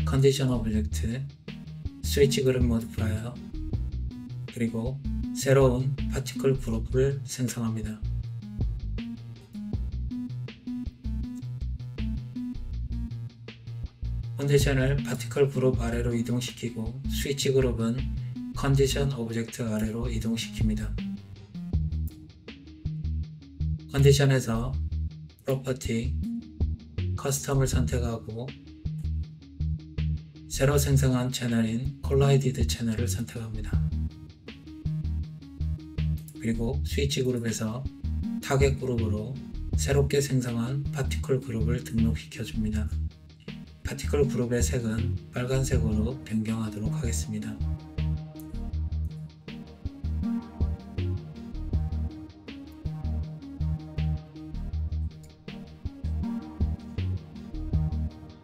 컨디션 오브젝트, 스위치 그룹 모디파이어, 그리고 새로운 파티클 그룹을 생성합니다. 컨디션을 파티클 그룹 아래로 이동시키고 스위치 그룹은 컨디션 오브젝트 아래로 이동시킵니다. 컨디션에서 프로퍼티, 커스텀을 선택하고 새로 생성한 채널인 콜라이디드 채널을 선택합니다. 그리고 스위치 그룹에서 타겟 그룹으로 새롭게 생성한 파티클 그룹을 등록시켜 줍니다. 파티클 그룹의 색은 빨간색으로 변경하도록 하겠습니다.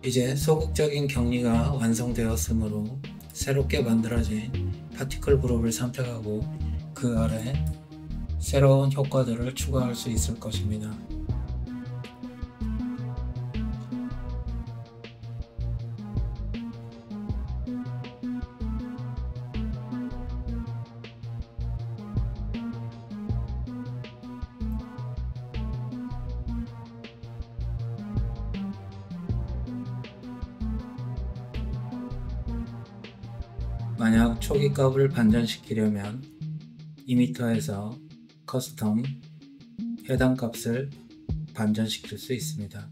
이제 소극적인 격리가 완성되었으므로 새롭게 만들어진 파티클 그룹을 선택하고 그 아래 새로운 효과들을 추가할 수 있을 것입니다. 만약 초기 값을 반전시키려면 이미터에서 커스텀 해당 값을 반전시킬 수 있습니다.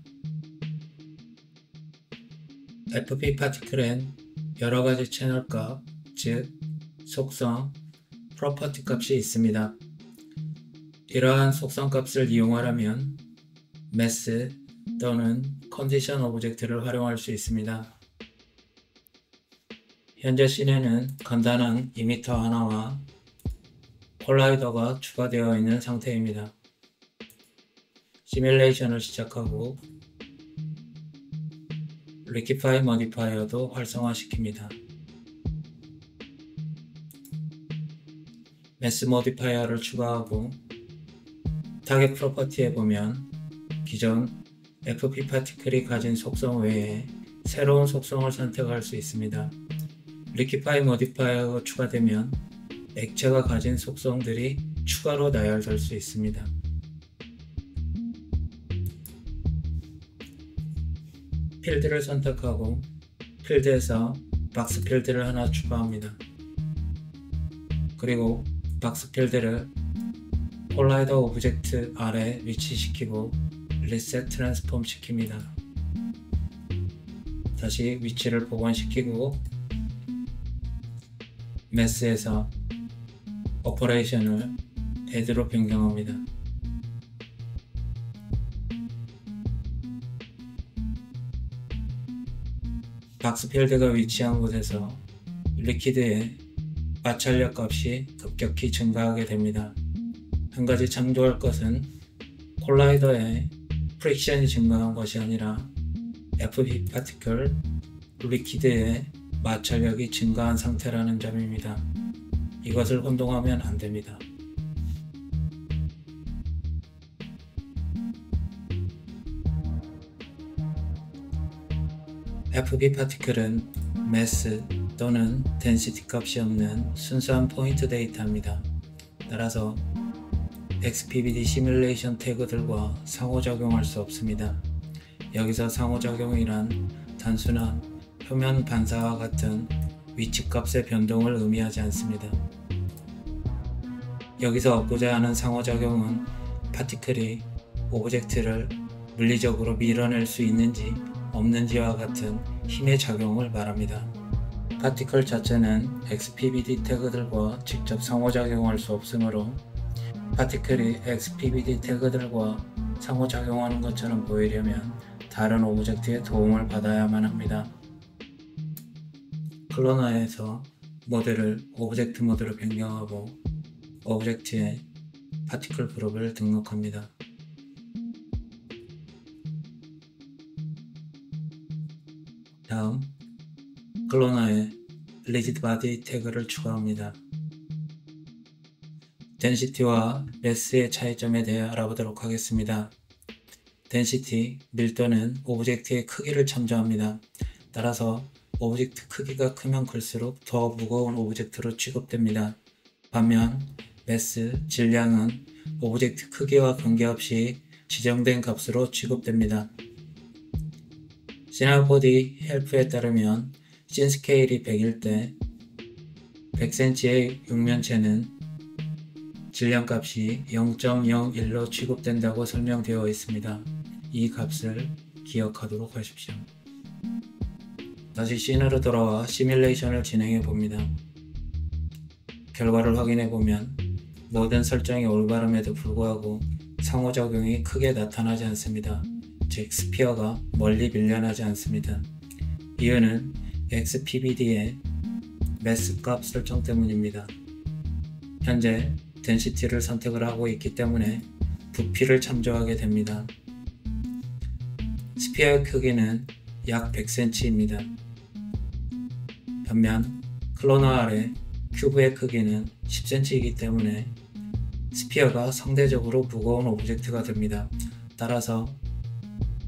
FP 파티클엔 여러가지 채널 값, 즉 속성, 프로퍼티 값이 있습니다. 이러한 속성 값을 이용하려면 매스 또는 컨디션 오브젝트를 활용할 수 있습니다. 현재 씬에는 간단한 이미터 하나와 콜라이더가 추가되어 있는 상태입니다. 시뮬레이션을 시작하고 리퀴파이 모디파이어도 활성화시킵니다. 매스 모디파이어를 추가하고 타겟 프로퍼티에 보면 기존 FP 파티클이 가진 속성 외에 새로운 속성을 선택할 수 있습니다. 리퀴파이 모디파이어가 추가되면 액체가 가진 속성들이 추가로 나열될 수 있습니다. 필드를 선택하고 필드에서 박스 필드를 하나 추가합니다. 그리고 박스 필드를 콜라이더 오브젝트 아래 위치시키고 리셋 트랜스폼 시킵니다. 다시 위치를 복원시키고 매스에서 오퍼레이션을 헤드로 변경합니다. 박스필드가 위치한 곳에서 리퀴드의 마찰력 값이 급격히 증가하게 됩니다. 한 가지 참조할 것은 콜라이더의 프릭션이 증가한 것이 아니라 FP 파티클 리퀴드의 마찰력이 증가한 상태라는 점입니다. 이것을 혼동하면 안 됩니다. FP 파티클은 매스 또는 덴시티 값이 없는 순수한 포인트 데이터입니다. 따라서 XPBD 시뮬레이션 태그들과 상호작용할 수 없습니다. 여기서 상호작용이란 단순한 표면 반사와 같은 위치값의 변동을 의미하지 않습니다. 여기서 얻고자 하는 상호작용은 파티클이 오브젝트를 물리적으로 밀어낼 수 있는지 없는지와 같은 힘의 작용을 말합니다. 파티클 자체는 XPBD 태그들과 직접 상호작용할 수 없으므로 파티클이 XPBD 태그들과 상호작용하는 것처럼 보이려면 다른 오브젝트의 도움을 받아야만 합니다. 클로너에서 모델을 오브젝트 모드로 변경하고 오브젝트에 파티클 그룹을 등록합니다. 다음, 클로너에 리지드 바디 태그를 추가합니다. 덴시티와 매스의 차이점에 대해 알아보도록 하겠습니다. 덴시티, 밀도는 오브젝트의 크기를 참조합니다. 따라서 오브젝트 크기가 크면 클수록 더 무거운 오브젝트로 취급됩니다. 반면 매스, 질량은 오브젝트 크기와 관계없이 지정된 값으로 취급됩니다. 시나포디 헬프에 따르면 씬 스케일이 100일 때 100cm의 육면체는 질량값이 0.01로 취급된다고 설명되어 있습니다. 이 값을 기억하도록 하십시오. 다시 씬으로 돌아와 시뮬레이션을 진행해 봅니다. 결과를 확인해 보면 모든 설정이 올바름에도 불구하고 상호작용이 크게 나타나지 않습니다. 즉 스피어가 멀리 밀려나지 않습니다. 이유는 XPBD의 매스 값 설정 때문입니다. 현재 덴시티를 선택을 하고 있기 때문에 부피를 참조하게 됩니다. 스피어의 크기는 약 100cm입니다. 반면 클로너 아래 큐브의 크기는 10cm이기 때문에 스피어가 상대적으로 무거운 오브젝트가 됩니다. 따라서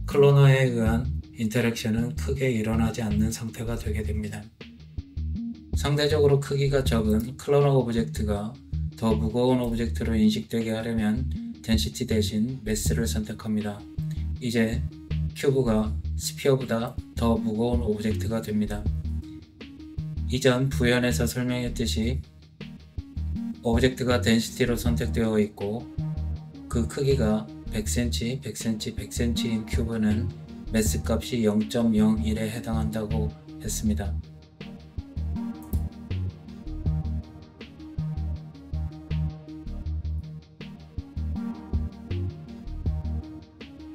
클로너에 의한 인터랙션은 크게 일어나지 않는 상태가 되게 됩니다. 상대적으로 크기가 적은 클로너 오브젝트가 더 무거운 오브젝트로 인식되게 하려면 덴시티 대신 매스를 선택합니다. 이제 큐브가 스피어보다 더 무거운 오브젝트가 됩니다. 이전 부연에서 설명했듯이 오브젝트가 덴시티로 선택되어 있고 그 크기가 100cm, 100cm, 100cm인 큐브는 매스 값이 0.01에 해당한다고 했습니다.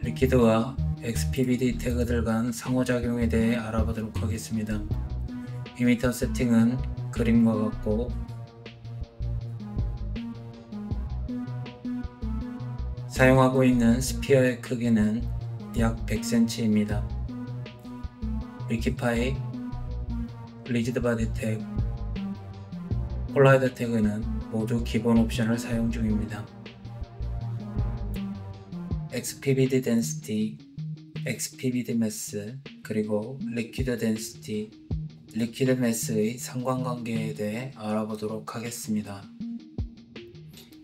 리퀴드와 XPBD 태그들 간 상호작용에 대해 알아보도록 하겠습니다. 이미터 세팅은 그림과 같고 사용하고 있는 스피어의 크기는 약 100cm입니다. 리퀴파이, 리지드 바디 태그, 콜라이더 태그는 모두 기본 옵션을 사용 중입니다. XPBD density, XPBD mass, 그리고 liquid density, liquid mass의 상관관계에 대해 알아보도록 하겠습니다.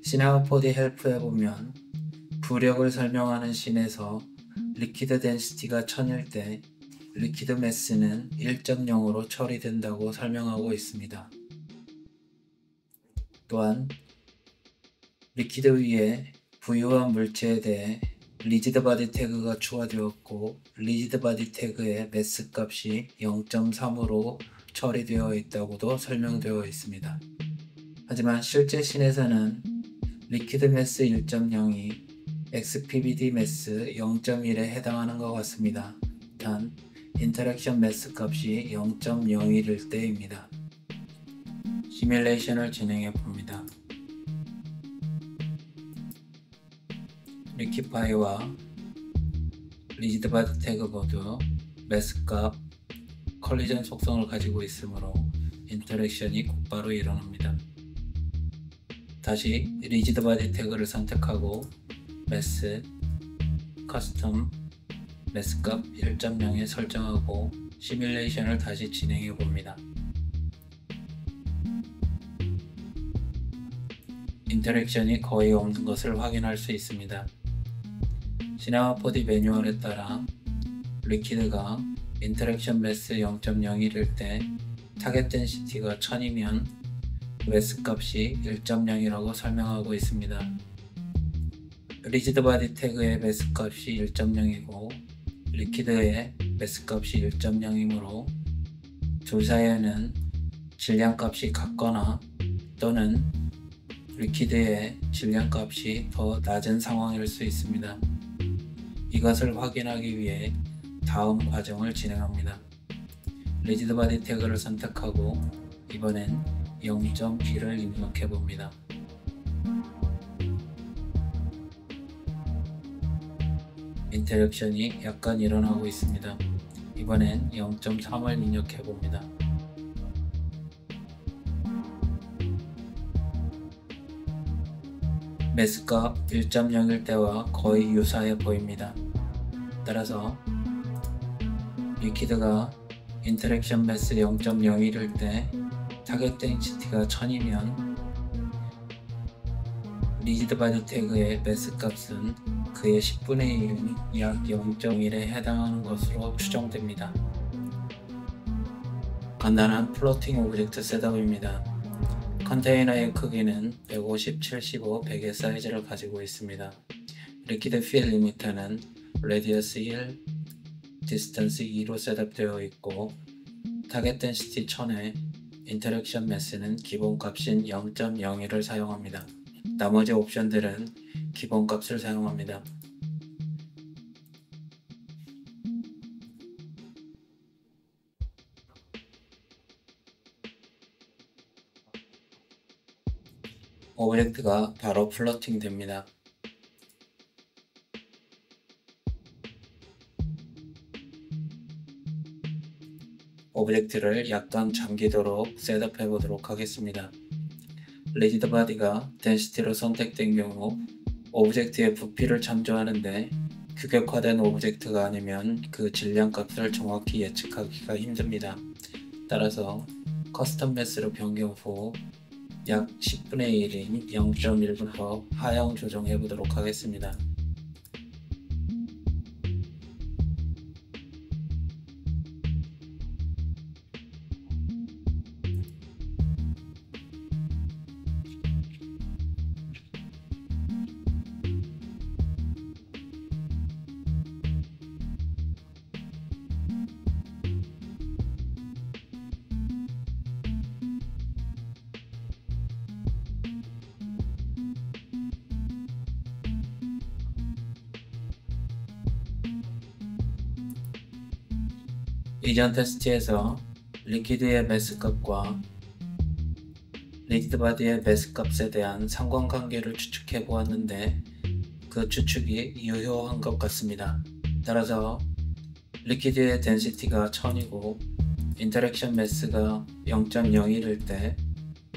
시나포디 헬프에 보면 부력을 설명하는 씬에서 liquid density가 1000일 때 liquid mass는 1.0으로 처리된다고 설명하고 있습니다. 또한 리퀴드 위에 부유한 물체에 대해 리지드 바디 태그가 추가되었고 리지드 바디 태그의 매스 값이 0.3으로 처리되어 있다고도 설명되어 있습니다. 하지만 실제 씬에서는 리퀴드 매스 1.0이 XPBD 매스 0.1에 해당하는 것 같습니다. 단 인터랙션 매스 값이 0.01일 때입니다. 시뮬레이션을 진행해 봅니다. 리키파이와 리지드 바디 태그 모두 매스 값, 컬리전 속성을 가지고 있으므로 인터랙션이 곧바로 일어납니다. 다시 리지드 바디 태그를 선택하고 매스, 커스텀, 매스 값 1.0에 설정하고 시뮬레이션을 다시 진행해 봅니다. 인터랙션이 거의 없는 것을 확인할 수 있습니다. 시네마 4D 매뉴얼에 따라 리퀴드가 인터랙션 매스 0.01일 때 타겟 덴시티가 1000이면 매스 값이 1.0이라고 설명하고 있습니다. 리지드 바디 태그의 매스 값이 1.0이고 리퀴드의 매스 값이 1.0이므로 둘 사이에는 질량 값이 같거나 또는 리퀴드의 질량 값이 더 낮은 상황일 수 있습니다. 이것을 확인하기 위해 다음 과정을 진행합니다. 리지드 바디 태그를 선택하고 이번엔 0.1을 입력해 봅니다. 인터랙션이 약간 일어나고 있습니다. 이번엔 0.3을 입력해 봅니다. 매스값 1.0일 때와 거의 유사해 보입니다. 따라서 리퀴드가 인터랙션 매스 0.01일 때 타겟 덴시티가 1000이면 리지드 바디 태그의 매스 값은 그의 10분의 1인 약 0.1에 해당하는 것으로 추정됩니다. 간단한 플로팅 오브젝트 셋업입니다. 컨테이너의 크기는 150, 75, 100의 사이즈를 가지고 있습니다. 리퀴드 필 리미터는 레디어스 1, 디스턴스 2로 셋업되어 있고 타겟 덴시티 1000에 인터랙션 매스는 기본값인 0.01을 사용합니다. 나머지 옵션들은 기본값을 사용합니다. 오브젝트가 바로 플로팅 됩니다. 오브젝트를 약간 잠기도록 셋업해 보도록 하겠습니다. 리지드 바디가 덴시티로 선택된 경우 오브젝트의 부피를 참조하는데 규격화된 오브젝트가 아니면 그 질량 값을 정확히 예측하기가 힘듭니다. 따라서 커스텀 매스로 변경 후 약 10분의 1인 0.1부터 하향 조정해 보도록 하겠습니다. 이전 테스트에서 리퀴드의 매스 값과 리지드 바디의 매스 값에 대한 상관관계를 추측해 보았는데 그 추측이 유효한 것 같습니다. 따라서 리퀴드의 덴시티가 1000이고 인터랙션 매스가 0.01일 때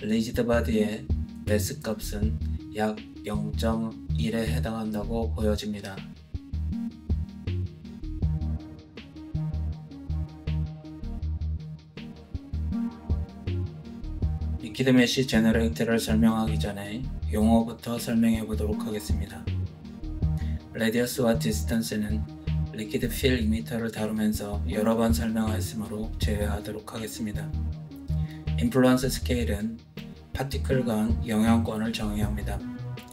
리지드 바디의 매스 값은 약 0.1에 해당한다고 보여집니다. 리퀴드 메쉬 제너레이터를 설명하기 전에 용어부터 설명해 보도록 하겠습니다. 레디어스와 디스턴스는 리퀴드 필 이미터를 다루면서 여러 번 설명하였으므로 제외하도록 하겠습니다. 인플루언스 스케일은 파티클 간 영향권을 정의합니다.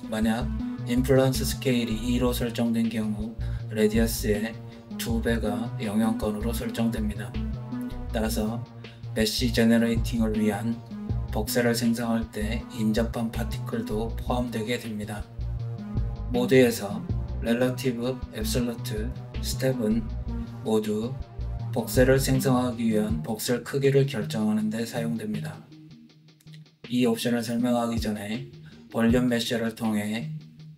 만약 인플루언스 스케일이 2로 설정된 경우 레디어스의 2배가 영향권으로 설정됩니다. 따라서 메쉬 제너레이팅을 위한 벅셀을 생성할 때 인접한 파티클도 포함되게 됩니다. 모드에서 렐러티브, 앱솔루트, 스텝은 모두 복셀을 생성하기 위한 복셀 크기를 결정하는 데 사용됩니다. 이 옵션을 설명하기 전에 볼륨 메셔를 통해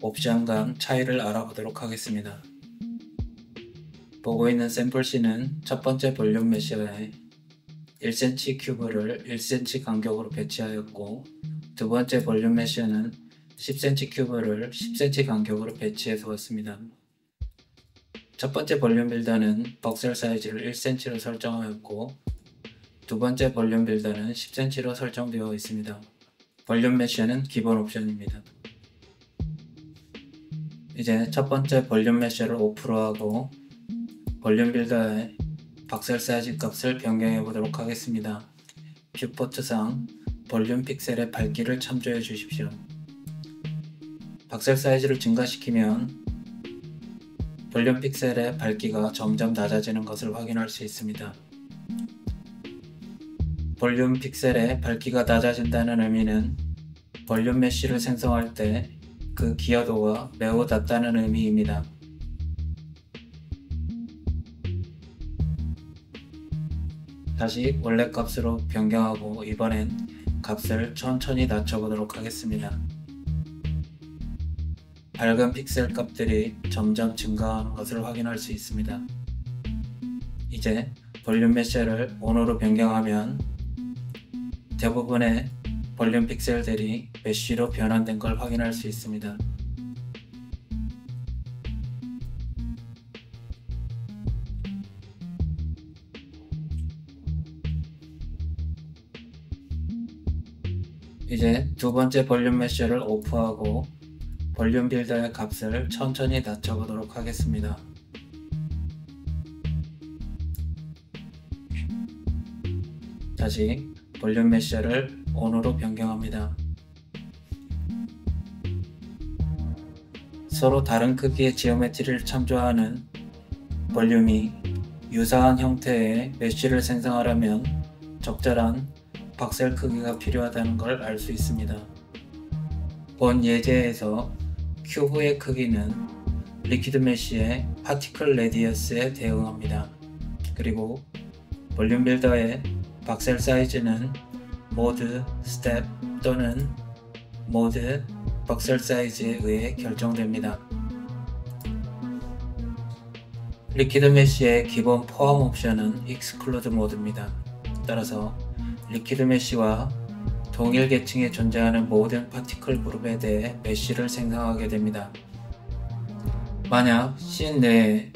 옵션 간 차이를 알아보도록 하겠습니다. 보고 있는 샘플 C는 첫 번째 볼륨 메셔에 1cm 큐브를 1cm 간격으로 배치하였고, 두 번째 볼륨 메셔는 10cm 큐브를 10cm 간격으로 배치해 두었습니다. 첫 번째 볼륨 빌더는 벅셀 사이즈를 1cm로 설정하였고, 두 번째 볼륨 빌더는 10cm로 설정되어 있습니다. 볼륨 메셔는 기본 옵션입니다. 이제 첫 번째 볼륨 메셔를 오프로 하고 볼륨 빌더의 박셀 사이즈 값을 변경해 보도록 하겠습니다. 뷰포트상 볼륨 픽셀의 밝기를 참조해 주십시오. 박셀 사이즈를 증가시키면 볼륨 픽셀의 밝기가 점점 낮아지는 것을 확인할 수 있습니다. 볼륨 픽셀의 밝기가 낮아진다는 의미는 볼륨 메쉬를 생성할 때 그 기여도가 매우 낮다는 의미입니다. 다시 원래 값으로 변경하고 이번엔 값을 천천히 낮춰보도록 하겠습니다. 밝은 픽셀 값들이 점점 증가하는 것을 확인할 수 있습니다. 이제 볼륨 메셔를 온으로 변경하면 대부분의 볼륨 픽셀들이 메쉬로 변환된 걸 확인할 수 있습니다. 이제 두 번째 볼륨 메셔를 오프하고 볼륨 빌더의 값을 천천히 낮춰보도록 하겠습니다. 다시 볼륨 메셔를 온으로 변경합니다. 서로 다른 크기의 지오메트리를 참조하는 볼륨이 유사한 형태의 메쉬를 생성하려면 적절한 박셀 크기가 필요하다는 걸 알 수 있습니다. 본 예제에서 큐브의 크기는 리퀴드 메쉬의 파티클 레디어스에 대응합니다. 그리고 볼륨 빌더의 박셀 사이즈는 모드, 스텝 또는 모드, 박셀 사이즈에 의해 결정됩니다. 리퀴드 메쉬의 기본 포함 옵션은 익스클루드 모드입니다. 따라서 리퀴드 메쉬와 동일 계층에 존재하는 모든 파티클 그룹에 대해 메쉬를 생성하게 됩니다. 만약 씬 내에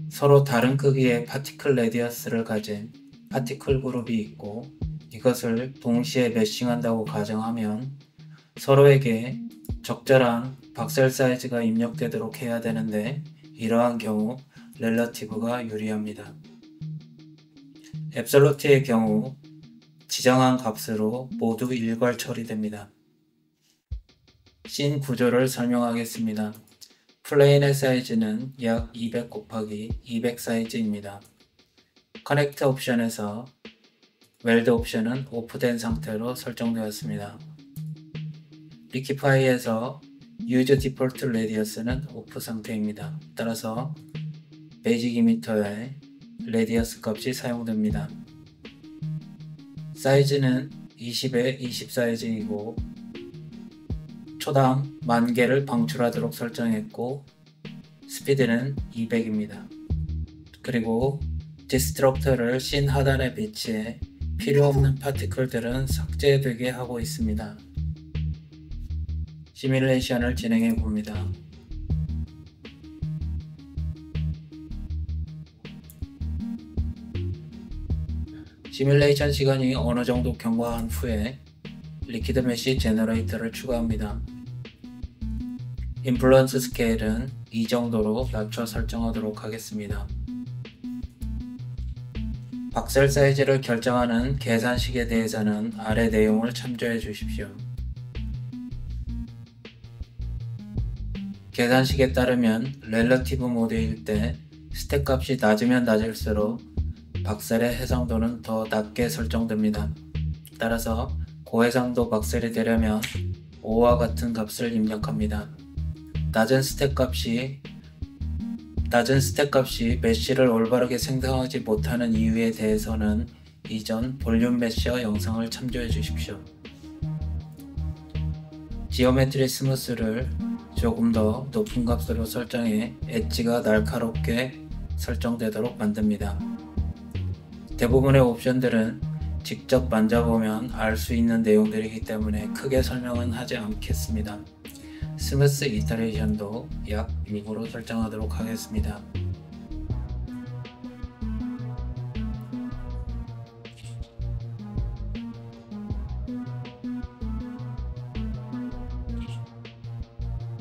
서로 다른 크기의 파티클 레디어스를 가진 파티클 그룹이 있고 이것을 동시에 메싱한다고 가정하면 서로에게 적절한 박셀 사이즈가 입력되도록 해야 되는데 이러한 경우 렐러티브가 유리합니다. 앱솔루트의 경우 지정한 값으로 모두 일괄 처리됩니다. 씬 구조를 설명하겠습니다. 플레인의 사이즈는 약 200 곱하기 200 사이즈입니다. 커넥트 옵션에서 웰드 옵션은 오프된 상태로 설정되었습니다. 리키파이에서 Use Default Radius는 오프 상태입니다. 따라서 베이직 이미터의 레디어스 값이 사용됩니다. 사이즈는 20에 20 사이즈이고 초당 10,000개를 방출하도록 설정했고 스피드는 200입니다. 그리고 디스트럭터를 씬 하단에 배치해 필요없는 파티클들은 삭제되게 하고 있습니다. 시뮬레이션을 진행해 봅니다. 시뮬레이션 시간이 어느 정도 경과한 후에 리퀴드 메쉬 제너레이터를 추가합니다. 인플루언스 스케일은 이 정도로 낮춰 설정하도록 하겠습니다. 박셀 사이즈를 결정하는 계산식에 대해서는 아래 내용을 참조해 주십시오. 계산식에 따르면 렐러티브 모드일 때 스택 값이 낮으면 낮을수록 박셀의 해상도는 더 낮게 설정됩니다. 따라서 고해상도 박셀이 되려면 5와 같은 값을 입력합니다. 낮은 스택 값이 낮은 스택 값이 메쉬를 올바르게 생성하지 못하는 이유에 대해서는 이전 볼륨 메쉬어 영상을 참조해 주십시오. 지오메트리 스무스를 조금 더 높은 값으로 설정해 엣지가 날카롭게 설정되도록 만듭니다. 대부분의 옵션들은 직접 만져보면 알 수 있는 내용들이기 때문에 크게 설명은 하지 않겠습니다. 스무스 이터레이션도 약 6으로 설정하도록 하겠습니다.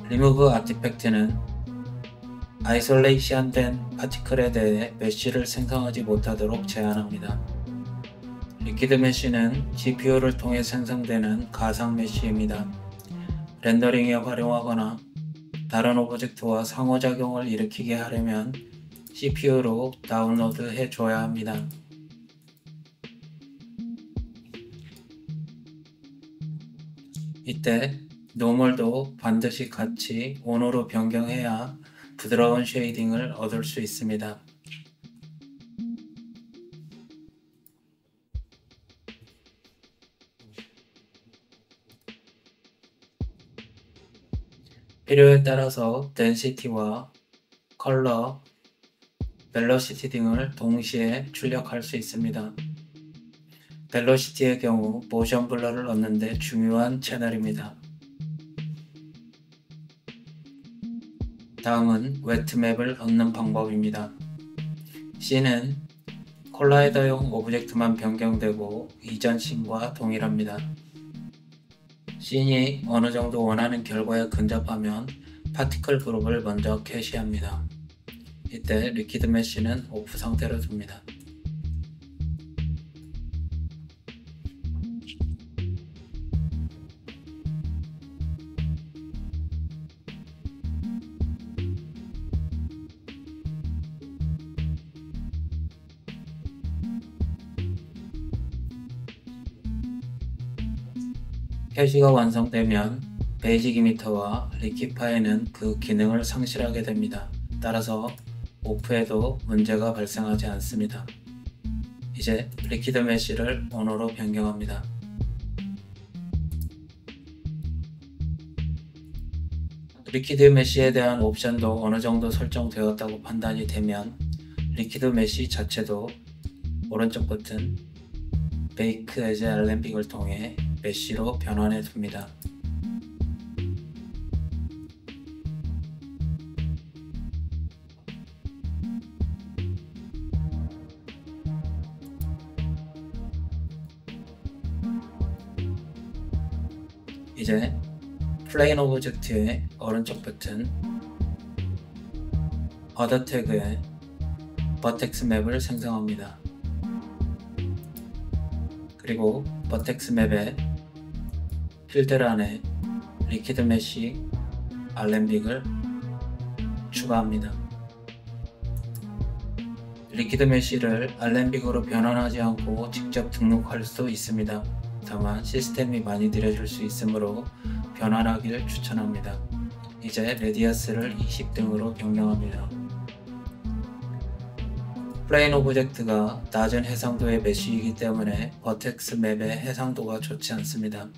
리무브 아티팩트는 아이솔레이션된 파티클에 대해 메쉬를 생성하지 못하도록 제한합니다. 리퀴드 메쉬는 GPU를 통해 생성되는 가상 메쉬입니다. 렌더링에 활용하거나 다른 오브젝트와 상호작용을 일으키게 하려면 CPU로 다운로드 해줘야 합니다. 이때 노멀도 반드시 같이 ON으로 변경해야 부드러운 쉐이딩을 얻을 수 있습니다. 필요에 따라서 덴시티와 컬러, 벨로시티 등을 동시에 출력할 수 있습니다. 벨로시티의 경우 모션 블러를 얻는 데 중요한 채널입니다. 다음은 웨트맵을 얻는 방법입니다. 씬은 콜라이더용 오브젝트만 변경되고 이전 씬과 동일합니다. 씬이 어느 정도 원하는 결과에 근접하면 파티클 그룹을 먼저 캐시합니다. 이때 리퀴드 메쉬는 오프 상태로 둡니다. 캐시가 완성되면 베이직 이미터와 리퀴파이는 그 기능을 상실하게 됩니다. 따라서 오프해도 문제가 발생하지 않습니다. 이제 리퀴드 메쉬를 ON으로 변경합니다. 리퀴드 메쉬에 대한 옵션도 어느 정도 설정되었다고 판단이 되면 리퀴드 메쉬 자체도 오른쪽 버튼 베이크 에즈 알렘빅을 통해 메쉬로 변환해 둡니다. 이제 플레인 오브젝트의 오른쪽 버튼 어더 태그에 버텍스 맵을 생성합니다. 그리고 버텍스 맵에 필드란에 리퀴드 메쉬 알렘빅을 추가합니다. 리퀴드 메쉬를 알렘빅으로 변환하지 않고 직접 등록할 수 있습니다. 다만 시스템이 많이 느려질 수 있으므로 변환하기를 추천합니다. 이제 레디어스를 20등으로 변경합니다. 플레인 오브젝트가 낮은 해상도의 메쉬이기 때문에 버텍스 맵의 해상도가 좋지 않습니다.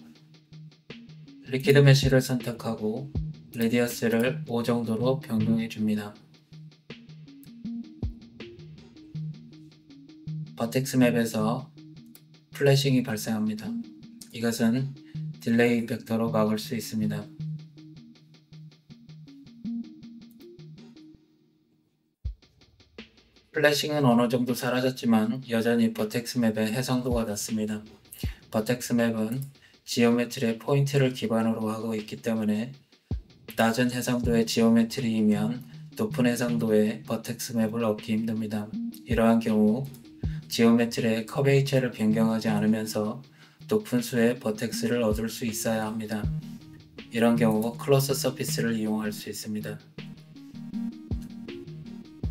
리퀴드 메쉬를 선택하고 레디어스를 5 정도로 변경해 줍니다. 버텍스 맵에서 플래싱이 발생합니다. 이것은 딜레이 이펙터로 막을 수 있습니다. 플래싱은 어느 정도 사라졌지만 여전히 버텍스 맵의 해상도가 낮습니다. 버텍스 맵은 지오메트리의 포인트를 기반으로 하고 있기 때문에 낮은 해상도의 지오메트리이면 높은 해상도의 버텍스 맵을 얻기 힘듭니다. 이러한 경우 지오메트리의 커베이처를 변경하지 않으면서 높은 수의 버텍스를 얻을 수 있어야 합니다. 이런 경우 클로스 서피스를 이용할 수 있습니다.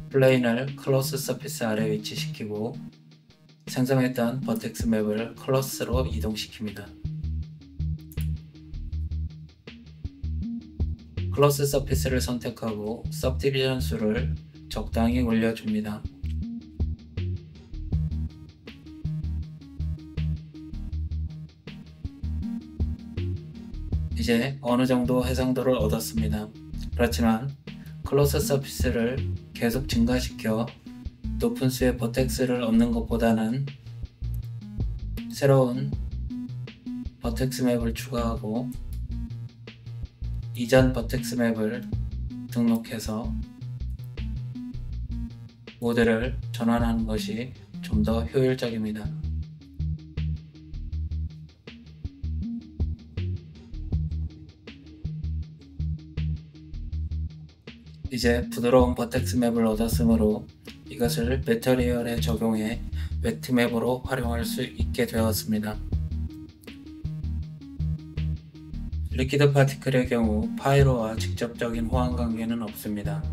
플레인을 클로스 서피스 아래 위치시키고 생성했던 버텍스 맵을 클로스로 이동시킵니다. 클로스 서피스를 선택하고 सब디비전 수를 적당히 올려줍니다. 이제 어느 정도 해상도를 얻었습니다. 그렇지만 클로즈 서피스를 계속 증가시켜 높은 수의 버텍스를 얻는 것보다는 새로운 버텍스 맵을 추가하고 이전 버텍스 맵을 등록해서 모드를 전환하는 것이 좀 더 효율적입니다. 이제 부드러운 버텍스 맵을 얻었으므로 이것을 매터리얼에 적용해 웨트 맵으로 활용할 수 있게 되었습니다. 리퀴드 파티클의 경우 파이로와 직접적인 호환 관계는 없습니다.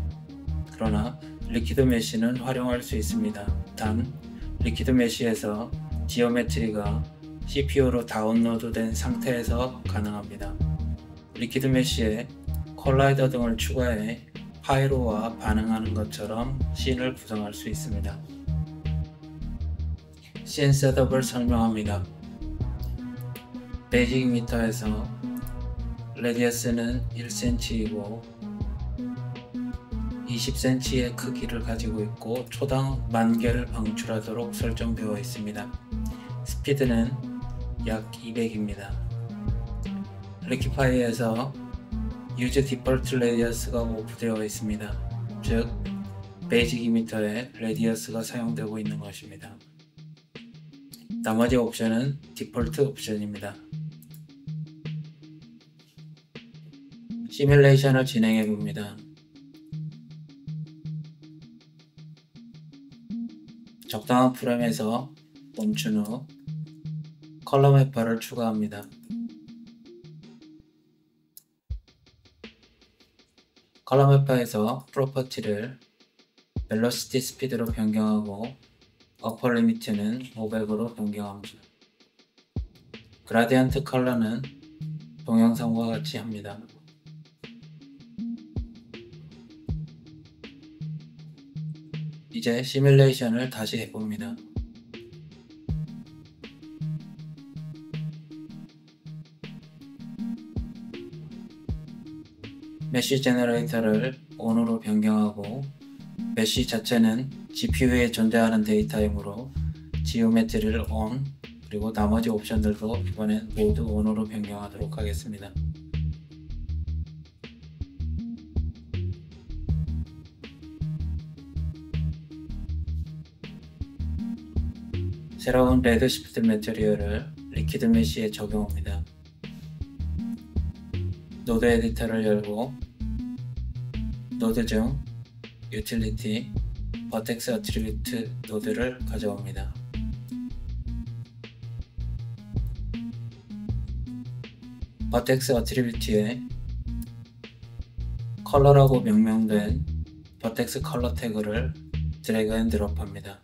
그러나 리퀴드 메쉬는 활용할 수 있습니다. 단, 리퀴드 메쉬에서 지오메트리가 CPU로 다운로드된 상태에서 가능합니다. 리퀴드 메쉬에 컬라이더 등을 추가해 파이로와 반응하는 것처럼 씬을 구성할 수 있습니다. 씬 셋업을 설명합니다. 베이직 미터에서 레디어스는 1cm이고 20cm의 크기를 가지고 있고 초당 10,000개를 방출하도록 설정되어 있습니다. 스피드는 약 200입니다. 리퀴파이에서 Use Default Radius가 오프되어 있습니다. 즉, 베이직 이미터에 레디어스가 사용되고 있는 것입니다. 나머지 옵션은 디폴트 옵션입니다. 시뮬레이션을 진행해 봅니다. 적당한 프레임에서 멈춘 후 컬러 매퍼를 추가합니다. 컬러 매퍼에서 프로퍼티를 벨로시티 스피드로 변경하고 어퍼 리미트는 500으로 변경합니다. 그라디언트 컬러는 동영상과 같이 합니다. 이제 시뮬레이션을 다시 해봅니다. 메쉬 제너레이터를 ON으로 변경하고 메쉬 자체는 GPU에 존재하는 데이터이므로 지오메트리를 ON 그리고 나머지 옵션들도 이번엔 모두 ON으로 변경하도록 하겠습니다. 새로운 레드 시프트 매트리얼을 리퀴드 메쉬에 적용합니다. 노드 에디터를 열고 노드 중 유틸리티 버텍스 어트리뷰트 노드를 가져옵니다. 버텍스 어트리뷰트에 컬러라고 명명된 버텍스 컬러 태그를 드래그 앤 드롭합니다.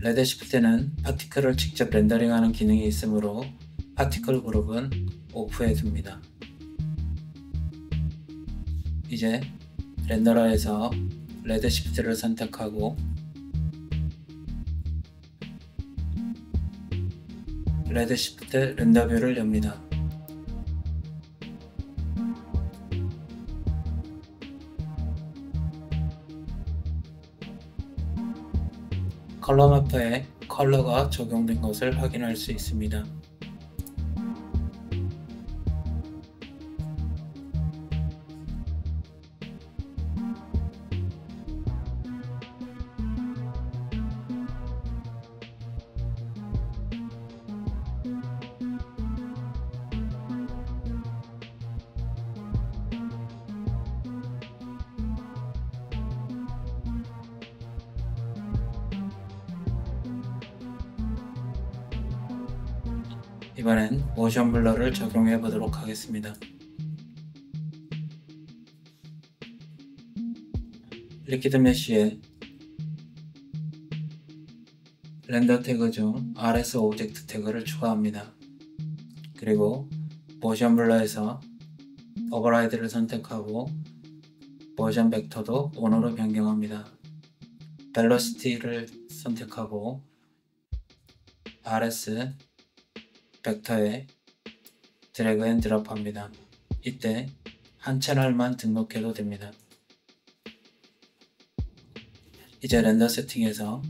레드 시프트는 파티클을 직접 렌더링하는 기능이 있으므로 파티클 그룹은 오프해 둡니다. 이제 렌더러에서 레드 시프트를 선택하고 레드 시프트 렌더 뷰를 엽니다. 컬러 매퍼에 컬러가 적용된 것을 확인할 수 있습니다. 이번엔 모션 블러를 적용해 보도록 하겠습니다. 리퀴드 메쉬에 렌더 태그 중 RS 오브젝트 태그를 추가합니다. 그리고 모션 블러에서 오버라이드를 선택하고 모션 벡터도 온으로 변경합니다. 벨로시티를 선택하고 RS 벡터에 드래그 앤 드롭 합니다. 이때 한 채널만 등록해도 됩니다. 이제 렌더 세팅에서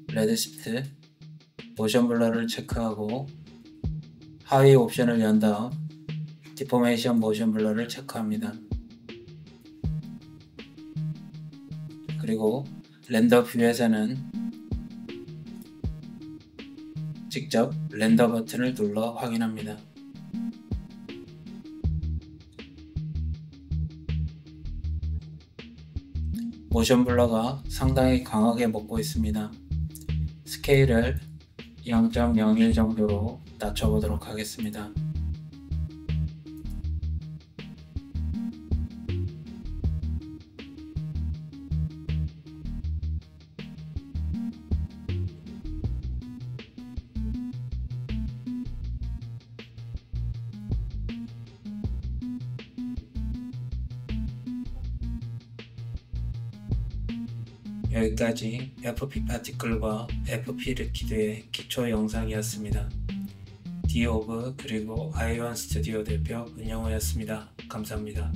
레드시프트 모션 블러를 체크하고 하위 옵션을 연 다음 디포메이션 모션 블러를 체크합니다. 그리고 렌더 뷰에서는 직접 렌더 버튼을 눌러 확인합니다. 모션 블러가 상당히 강하게 먹고 있습니다. 스케일을 0.01 정도로 낮춰보도록 하겠습니다. 여기까지 FP 파티클과 FP 리퀴드의 기초 영상이었습니다. 디오브 그리고 아이원 스튜디오 대표 은영호였습니다. 감사합니다.